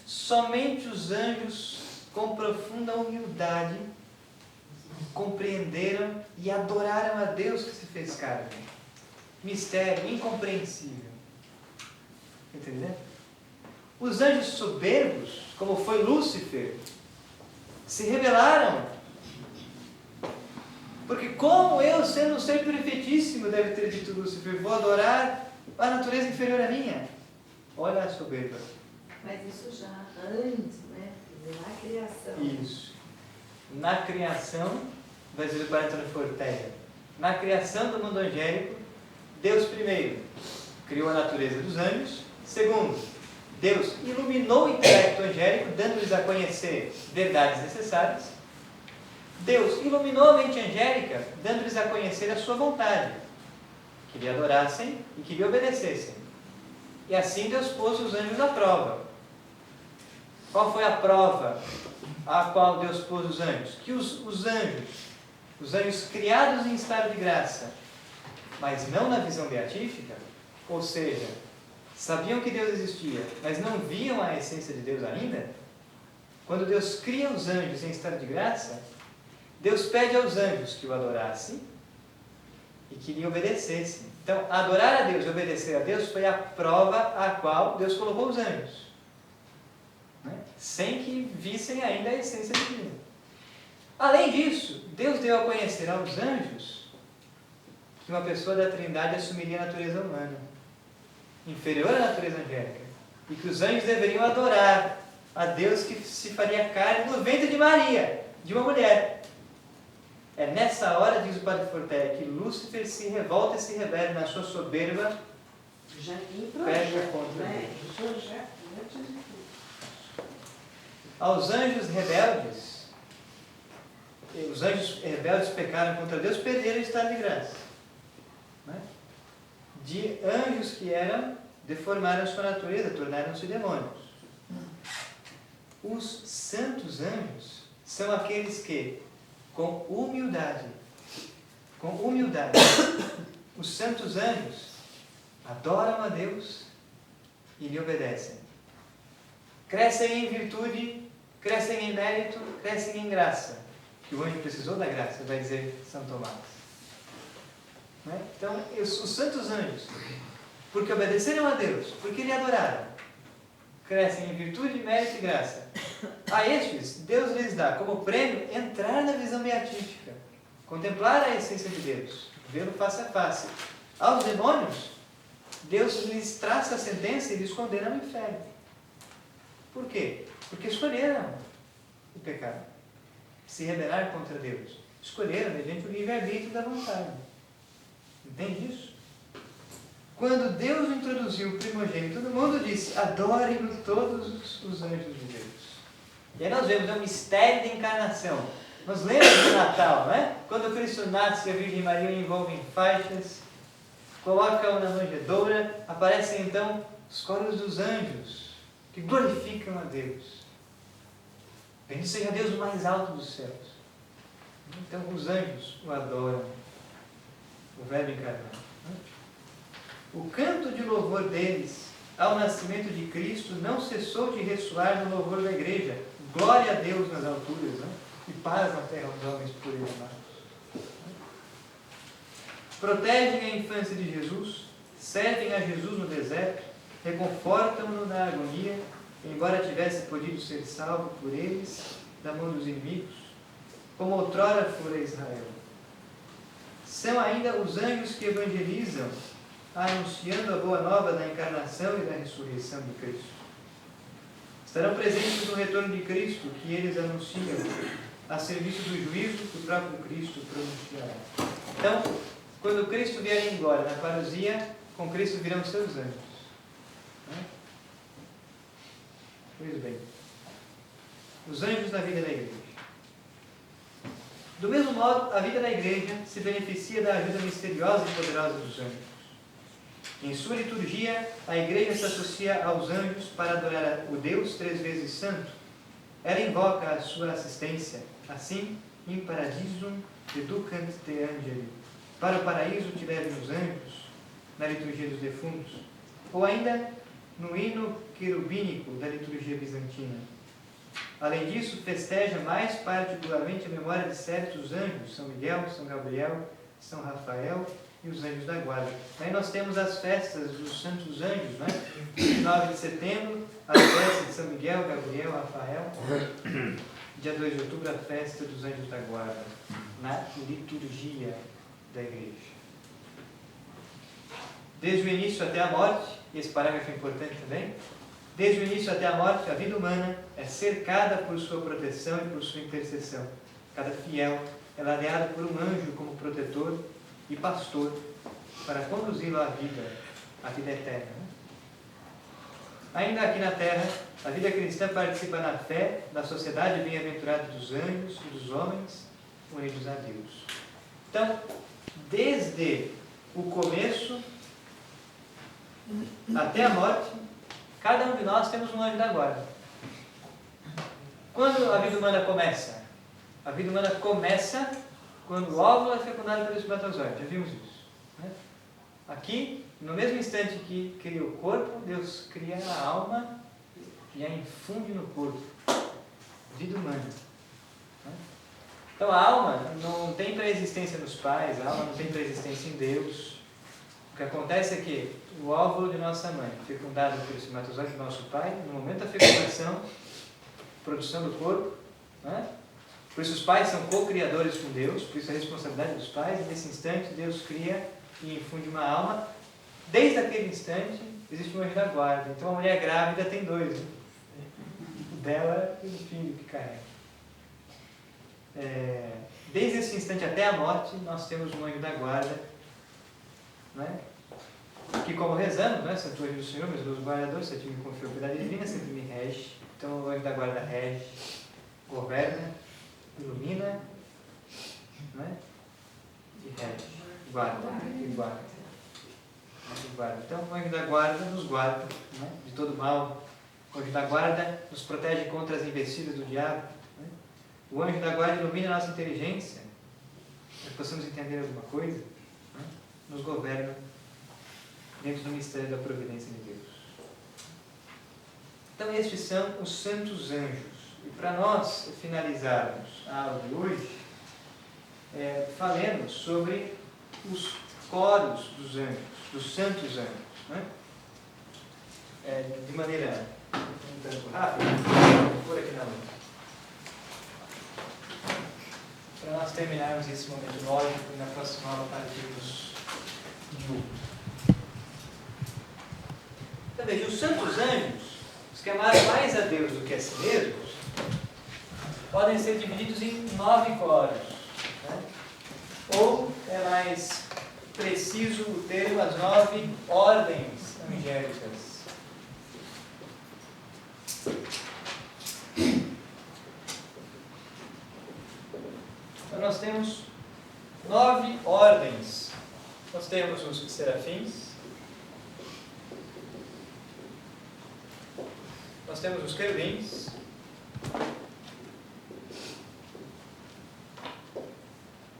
Somente os anjos, com profunda humildade, compreenderam e adoraram a Deus que se fez carne. Mistério incompreensível. Entendeu? Os anjos soberbos, como foi Lúcifer, se rebelaram. Porque como eu, sendo um ser perfeitíssimo, deve ter dito Lúcifer, vou adorar a natureza inferior à minha. Olha a soberba. Mas isso já antes, né? Na criação. Isso. Na criação, vai dizer o Bartolomeu Forteia, na criação do mundo angélico, Deus primeiro criou a natureza dos anjos. Segundo, Deus iluminou o intelecto angélico, dando-lhes a conhecer verdades necessárias. Deus iluminou a mente angélica, dando-lhes a conhecer a sua vontade, que lhe adorassem e que lhe obedecessem. E assim Deus pôs os anjos à prova. Qual foi a prova a qual Deus pôs os anjos? Que os anjos criados em estado de graça, mas não na visão beatífica, ou seja, sabiam que Deus existia, mas não viam a essência de Deus ainda. Quando Deus cria os anjos em estado de graça, Deus pede aos anjos que o adorassem e que lhe obedecessem. Então, adorar a Deus e obedecer a Deus foi a prova a qual Deus colocou os anjos, né? Sem que vissem ainda a essência divina. Além disso, Deus deu a conhecer aos anjos que uma pessoa da Trindade assumiria a natureza humana, inferior à natureza angélica, e que os anjos deveriam adorar a Deus que se faria carne no ventre de Maria, de uma mulher. É nessa hora, diz o Padre Forteia, que Lúcifer se revolta e se rebela na sua soberba, Já em pega projeto, contra né? Deus. Projeto, antes de tudo. Aos anjos rebeldes, os anjos rebeldes pecaram contra Deus, perderam o estado de graça. Né? De anjos que eram, deformaram sua natureza, tornaram-se demônios. Os santos anjos são aqueles que, com humildade, os santos anjos adoram a Deus e lhe obedecem. Crescem em virtude, crescem em mérito, crescem em graça. Que o anjo precisou da graça, vai dizer São Tomás. Né? Então, os santos anjos, porque obedeceram a Deus, porque lhe adoraram, crescem em virtude, mérito e graça. A estes, Deus lhes dá como prêmio entrar na visão beatífica, contemplar a essência de Deus, vê-lo face a face. Aos demônios, Deus lhes traça a sentença e lhes condena ao inferno. Por quê? Porque escolheram o pecado, se rebelar contra Deus. Escolheram mediante o livre-arbítrio da vontade. Entende isso? Quando Deus introduziu o primogênito no mundo, disse: adorem-no todos os anjos de Deus. E aí nós vemos o mistério da encarnação. Nós lembramos do Natal, não é? Quando Cristo nasce, a Virgem Maria o envolve em faixas, coloca-o na manjedoura, aparecem então os coros dos anjos, que glorificam a Deus. Bendito seja Deus no mais alto dos céus. Então os anjos o adoram, o Verbo encarnado. O canto de louvor deles ao nascimento de Cristo não cessou de ressoar no louvor da igreja. Glória a Deus nas alturas, né? E paz na terra aos homens por ele amados. Protegem a infância de Jesus, servem a Jesus no deserto, reconfortam-no na agonia, embora tivesse podido ser salvo por eles da mão dos inimigos, como outrora fora Israel. São ainda os anjos que evangelizam, anunciando a boa nova da encarnação e da ressurreição de Cristo. Estarão presentes no retorno de Cristo, que eles anunciam, a serviço do juízo que o próprio Cristo pronunciará. Então, quando Cristo vier em glória na parousia, com Cristo virão seus anjos. Pois bem. os anjos na vida da igreja. Do mesmo modo, a vida da igreja se beneficia da ajuda misteriosa e poderosa dos anjos. Em sua liturgia, a igreja se associa aos anjos para adorar o Deus 3 vezes santo. Ela invoca a sua assistência, assim, in paradisum educant te angeli, para o paraíso te levem os anjos, na liturgia dos defuntos, ou ainda no hino querubínico da liturgia bizantina. Além disso, festeja mais particularmente a memória de certos anjos, São Miguel, São Gabriel, São Rafael e os anjos da guarda. Aí nós temos as festas dos santos anjos, né? 9 de setembro, a festa de São Miguel, Gabriel, Rafael. Dia 2 de outubro, a festa dos anjos da guarda, na liturgia da igreja. Desde o início até a morte, e esse parágrafo é importante também, desde o início até a morte, a vida humana é cercada por sua proteção e por sua intercessão. Cada fiel é ladeado por um anjo como protetor e pastor para conduzi-lo à vida eterna. Ainda aqui na terra, a vida cristã participa na fé da sociedade bem-aventurada dos anjos e dos homens unidos a Deus. Então, desde o começo até a morte, cada um de nós temos um anjo da guarda. Quando a vida humana começa? A vida humana começa quando o óvulo é fecundado pelo espermatozoide. Já vimos isso, né? Aqui, no mesmo instante que cria o corpo, Deus cria a alma e a infunde no corpo. Vida humana. Então a alma não tem pré-existência nos pais, a alma não tem pré-existência em Deus. O que acontece é que o óvulo de nossa mãe, fecundado pelo espermatozoide do nosso pai, no momento da fecundação, produção do corpo, né? Por isso os pais são co-criadores com Deus, por isso a responsabilidade dos pais, e nesse instante Deus cria e infunde uma alma. Desde aquele instante existe um anjo da guarda. Então a mulher grávida tem 2, né? Dela e o filho que carrega. Desde esse instante até a morte nós temos um anjo da guarda, né? Que, como rezamos, né? Santo anjo do Senhor, meus dois guardadores, se me confiou piedade divina, sempre me rege. Então o anjo da guarda rege, governa, ilumina, né? E rege, guarda, e guarda. Então o anjo da guarda nos guarda, né? De todo mal. O anjo da guarda nos protege contra as investidas do diabo, né? O anjo da guarda ilumina a nossa inteligência, para que possamos entender alguma coisa, né? Nos governa dentro do mistério da providência de Deus. Então estes são os santos anjos. E para nós finalizarmos a aula de hoje, falemos sobre os coros dos anjos, dos santos anjos, né? De maneira um tanto rápida, vou pôr aqui na mão. Para nós terminarmos esse momento lógico e na próxima aula partirmos de outro. Então veja, os santos anjos, os que amaram mais a Deus do que a si mesmos, podem ser divididos em 9 coros, né? Ou é mais preciso o termo, as 9 ordens angélicas. Então nós temos 9 ordens. Nós temos os serafins, nós temos os querubins,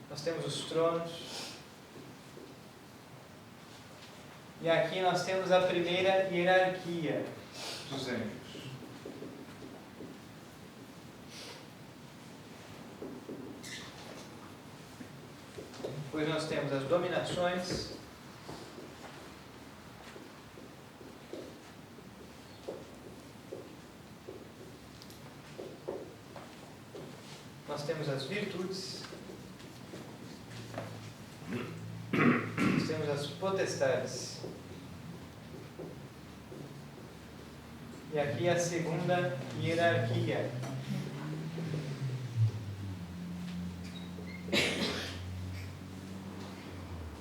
nós temos os tronos, e aqui nós temos a primeira hierarquia dos anjos. Depois nós temos as dominações, nós temos as virtudes, nós temos as potestades, e aqui a segunda hierarquia.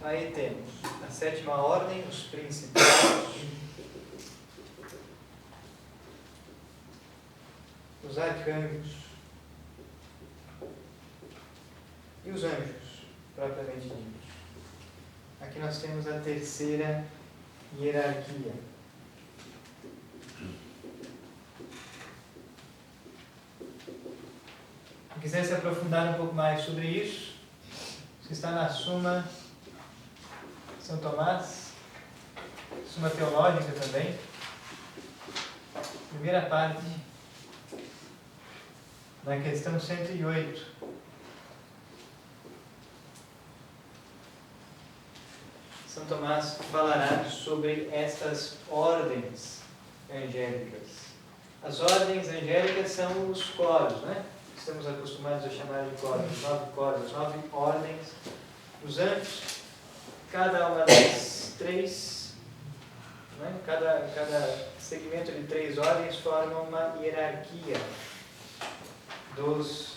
Aí temos a 7ª ordem, os principados, os arcanjos e os anjos, propriamente ditos. Aqui nós temos a terceira hierarquia. Se quiser se aprofundar um pouco mais sobre isso, você está na Suma São Tomás, Suma Teológica também, primeira parte, na questão 108. São Tomás falará sobre estas ordens angélicas. As ordens angélicas são os coros, né? Estamos acostumados a chamar de coros, os 9 coros, as 9 ordens. Os anjos, cada uma das 3, né? Cada segmento de 3 ordens forma uma hierarquia dos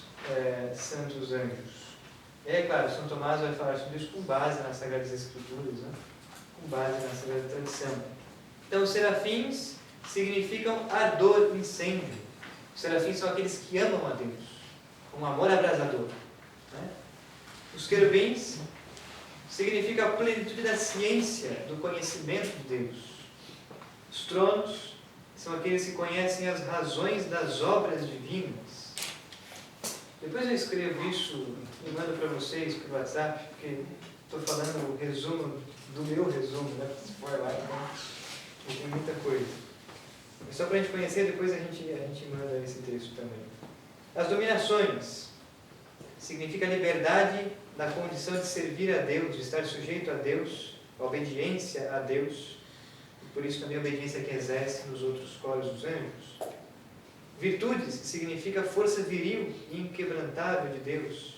santos anjos. E é claro, São Tomás vai falar sobre isso com base nas Sagradas Escrituras, né? Com base na Sagrada Tradição. Então, os serafins significam ardor, incêndio. Os serafins são aqueles que amam a Deus, com um amor abrasador. Né? Os querubins significam a plenitude da ciência, do conhecimento de Deus. Os tronos são aqueles que conhecem as razões das obras divinas. Depois eu escrevo isso e mando para vocês pelo WhatsApp, porque estou falando o resumo do meu resumo, né? Se for lá, então tem muita coisa. Mas só para a gente conhecer, depois a gente manda esse texto também. As dominações significa a liberdade da condição de servir a Deus, de estar sujeito a Deus, a obediência a Deus, e por isso também a obediência que exerce nos outros coros dos anjos. Virtudes, que significa a força viril e inquebrantável de Deus.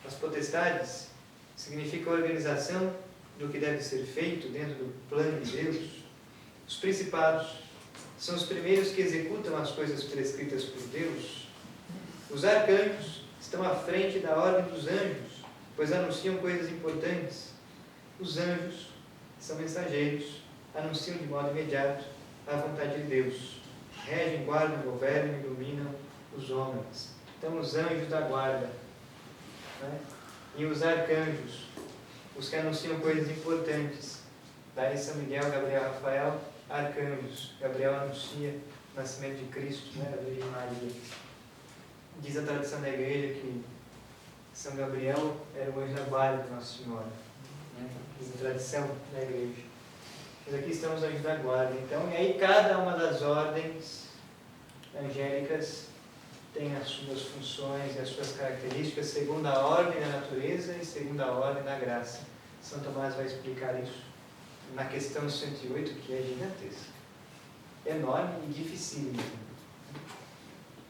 As potestades, significa a organização do que deve ser feito dentro do plano de Deus. Os principados são os primeiros que executam as coisas prescritas por Deus. Os arcanjos estão à frente da ordem dos anjos, pois anunciam coisas importantes. Os anjos são mensageiros, anunciam de modo imediato a vontade de Deus. Regem, guardam, governam e iluminam os homens. Então, os anjos da guarda, né? E os arcanjos, os que anunciam coisas importantes. Daí São Miguel, Gabriel, Rafael, arcanjos. Gabriel anuncia o nascimento de Cristo, né? A Virgem Maria. Diz a tradição da igreja que São Gabriel era o anjo da guarda de Nossa Senhora. Né? Diz a tradição da igreja. Mas aqui estamos anjos da guarda. Então, e aí cada uma das ordens angélicas tem as suas funções e as suas características segundo a ordem da natureza e segundo a ordem da graça. São Tomás vai explicar isso na questão 108, que é gigantesca. Enorme e dificílima.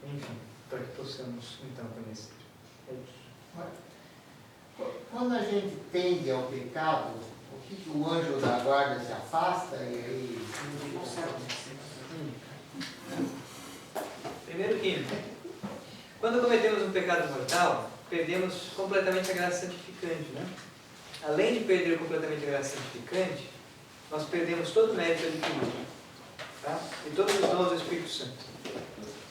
Enfim, para que possamos então conhecer. É isso. Quando a gente tende ao pecado, o que o anjo da guarda se afasta e aí... Primeiro que, quando cometemos um pecado mortal, perdemos completamente a graça santificante, né? Além de perder completamente a graça santificante, nós perdemos todo o mérito adquirido, tá? E todos os dons do Espírito Santo.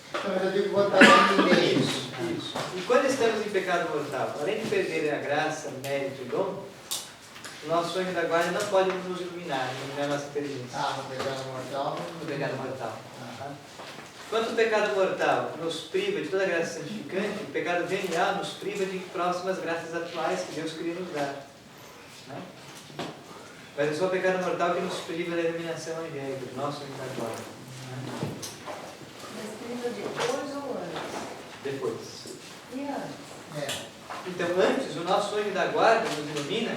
Então eu digo botar ninguém. Isso. E quando estamos em pecado mortal, além de perder a graça, mérito e dom, o nosso anjo da guarda não pode nos iluminar a nossa inteligência. Ah, no pecado mortal. No pecado mortal. Quando o pecado mortal nos priva de toda a graça santificante, o pecado venial nos priva de próximas graças atuais que Deus queria nos dar. Né? Mas é só o pecado mortal que nos priva da iluminação angélica, do nosso anjo da guarda. Mas priva depois ou antes? Depois. E antes? Então, antes, o nosso anjo da guarda nos ilumina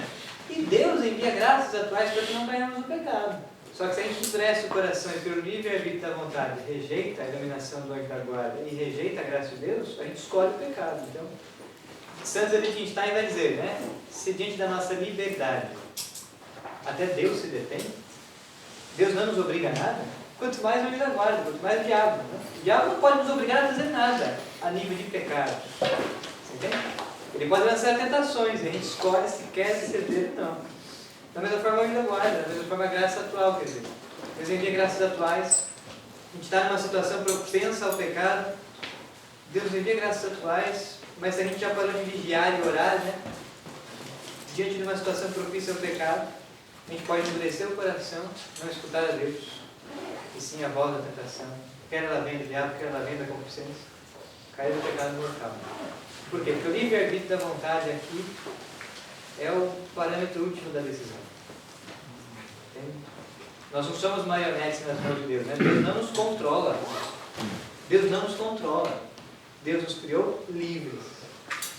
e Deus envia graças atuais para que não caiamos no pecado. Só que se a gente endurece o coração e pelo livre-arbítrio da vontade rejeita a iluminação do anjo da guarda e rejeita a graça de Deus, a gente escolhe o pecado. Então, Santo Wittgenstein vai dizer, né? Se diante da nossa liberdade até Deus se detém, Deus não nos obriga a nada, quanto mais o anjo da guarda, quanto mais o diabo. Né? O diabo não pode nos obrigar a fazer nada a nível de pecado. Você entende? Ele pode lançar tentações, e a gente escolhe se quer ser dele ou não. Da mesma forma, o anjo da guarda, da mesma forma, a graça atual, quer dizer, Deus envia graças atuais, a gente está numa situação propensa ao pecado, Deus envia graças atuais, mas se a gente já parou de vigiar e orar, né? Diante de uma situação propícia ao pecado, a gente pode endurecer o coração, não escutar a Deus, e sim a voz da tentação, quer ela venha do diabo, quer ela venha da concupiscência, cair no pecado mortal. Por quê? Porque o livre-arbítrio da vontade aqui é o parâmetro último da decisão. Entende? Nós não somos marionetes nas mãos de Deus, né? Deus não nos controla. Deus não nos controla. Deus nos criou livres.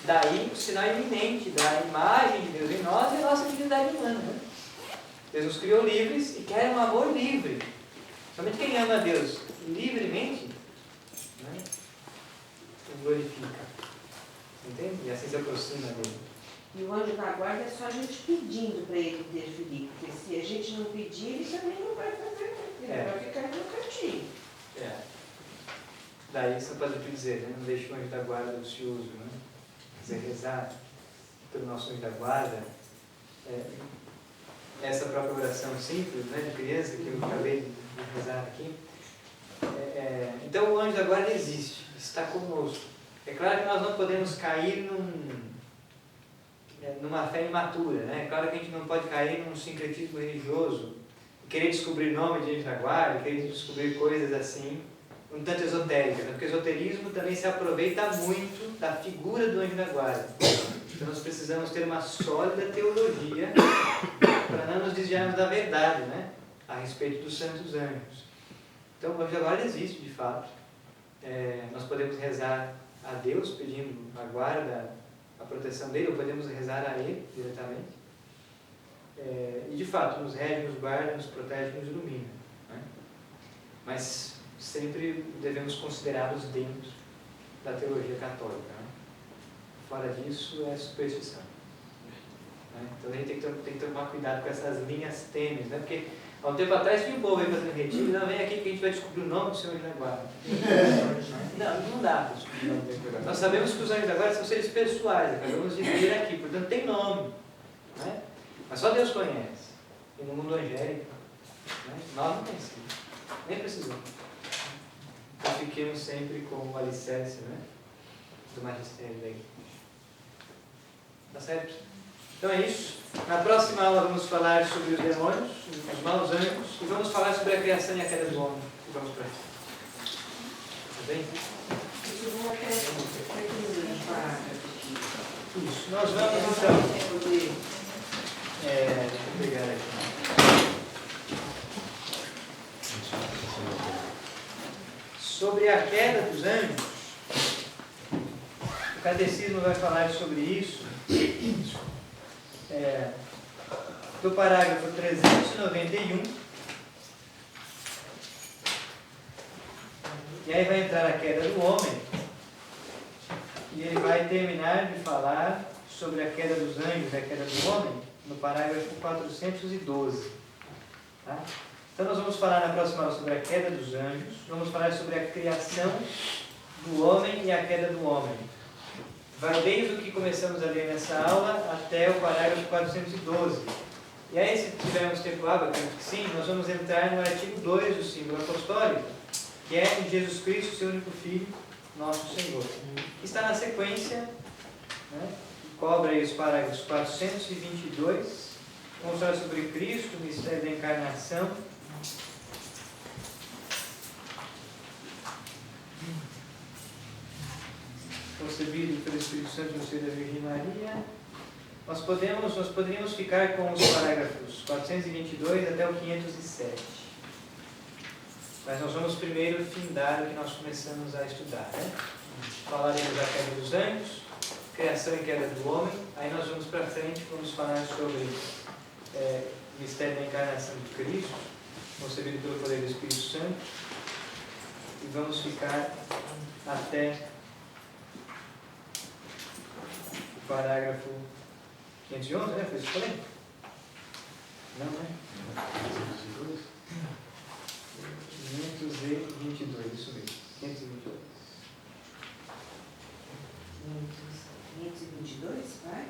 Daí o sinal iminente da imagem de Deus em nós e a nossa dignidade humana. Né? Deus nos criou livres e quer um amor livre. Somente quem ama a Deus livremente, né, o glorifica. Entende? E assim se aproxima dele. E o anjo da guarda é só a gente pedindo para ele interferir, porque se a gente não pedir, ele também não vai fazer, ele vai ficar no cantinho. Daí São Padre Pio dizer, né, não deixe o anjo da guarda ocioso, né? Quiser rezar pelo nosso anjo da guarda, essa própria oração simples, né, de criança que eu acabei de rezar aqui. Então o anjo da guarda existe, está conosco. É claro que nós não podemos cair numa fé imatura, né? É claro que a gente não pode cair num sincretismo religioso, querer descobrir nome de anjo da guarda, querer descobrir coisas assim, um tanto esotéricas, né? Porque o esoterismo também se aproveita muito da figura do anjo da guarda. Então nós precisamos ter uma sólida teologia para não nos desviarmos da verdade, né? A respeito dos santos anjos. Então o anjo da guarda existe de fato. Nós podemos rezar a Deus pedindo a guarda, a proteção dele, ou podemos rezar a ele diretamente. E de fato nos rege, nos guarda, nos protege, nos ilumina, né? Mas sempre devemos considerá-los dentro da teologia católica, né? Fora disso é superstição, né? Então a gente tem que tomar cuidado com essas linhas tênues, né? Porque há um tempo atrás tinha um povo aí fazendo retiro, não, vem aqui que a gente vai descobrir o nome do Senhor da Guarda. Não dá para descobrir o nome do Senhor da Guarda. Nós sabemos que os anjos da guarda são seres pessoais, acabamos de ver aqui, portanto tem nome, né? Mas só Deus conhece. E no mundo angélico, né, nós não conhecemos, nem precisamos. Então fiquemos sempre com o alicerce, né, do magistério da igreja. Tá certo? Então é isso. Na próxima aula vamos falar sobre os demônios, os maus anjos, e vamos falar sobre a criação e a queda do homem. E vamos para isso. Tá bem? Isso. Nós vamos então. Deixa eu pegar aqui. Sobre a queda dos anjos, o Catecismo vai falar sobre isso. Do parágrafo 391, e aí vai entrar a queda do homem, e ele vai terminar de falar sobre a queda dos anjos e a queda do homem no parágrafo 412. Tá? Então nós vamos falar na próxima aula sobre a queda dos anjos, vamos falar sobre a criação do homem e a queda do homem. Vai desde o que começamos a ler nessa aula até o parágrafo 412. E aí, se tivermos tempo hábil, acredito que sim, nós vamos entrar no artigo 2 do símbolo apostólico, que é em Jesus Cristo, seu único Filho, nosso Senhor. Que está na sequência, né, cobre aí os parágrafos 422, vamos falar sobre Cristo, o mistério da encarnação, concebido pelo Espírito Santo no seio da Virgem Maria. Nós poderíamos ficar com os parágrafos 422 até o 507. Mas nós vamos primeiro findar o que nós começamos a estudar, né? Falaremos da queda dos anjos, criação e queda do homem. Aí nós vamos para frente, vamos falar sobre o mistério da encarnação de Cristo, concebido pelo poder do Espírito Santo. E vamos ficar até o parágrafo 511, né? Foi isso que eu falei? Não, né? 522, isso mesmo. 522. 522, vai?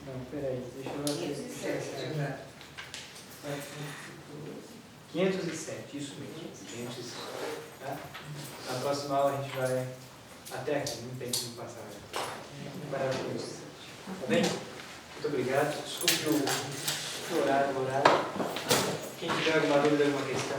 Não, peraí, deixa eu ver. 507. 507, isso mesmo. 507. Tá? Na próxima aula a gente vai até aqui, não tem como passar. Maravilhoso. Tá bem? Muito obrigado. Desculpe o horário. Quem tiver alguma dúvida, alguma questão,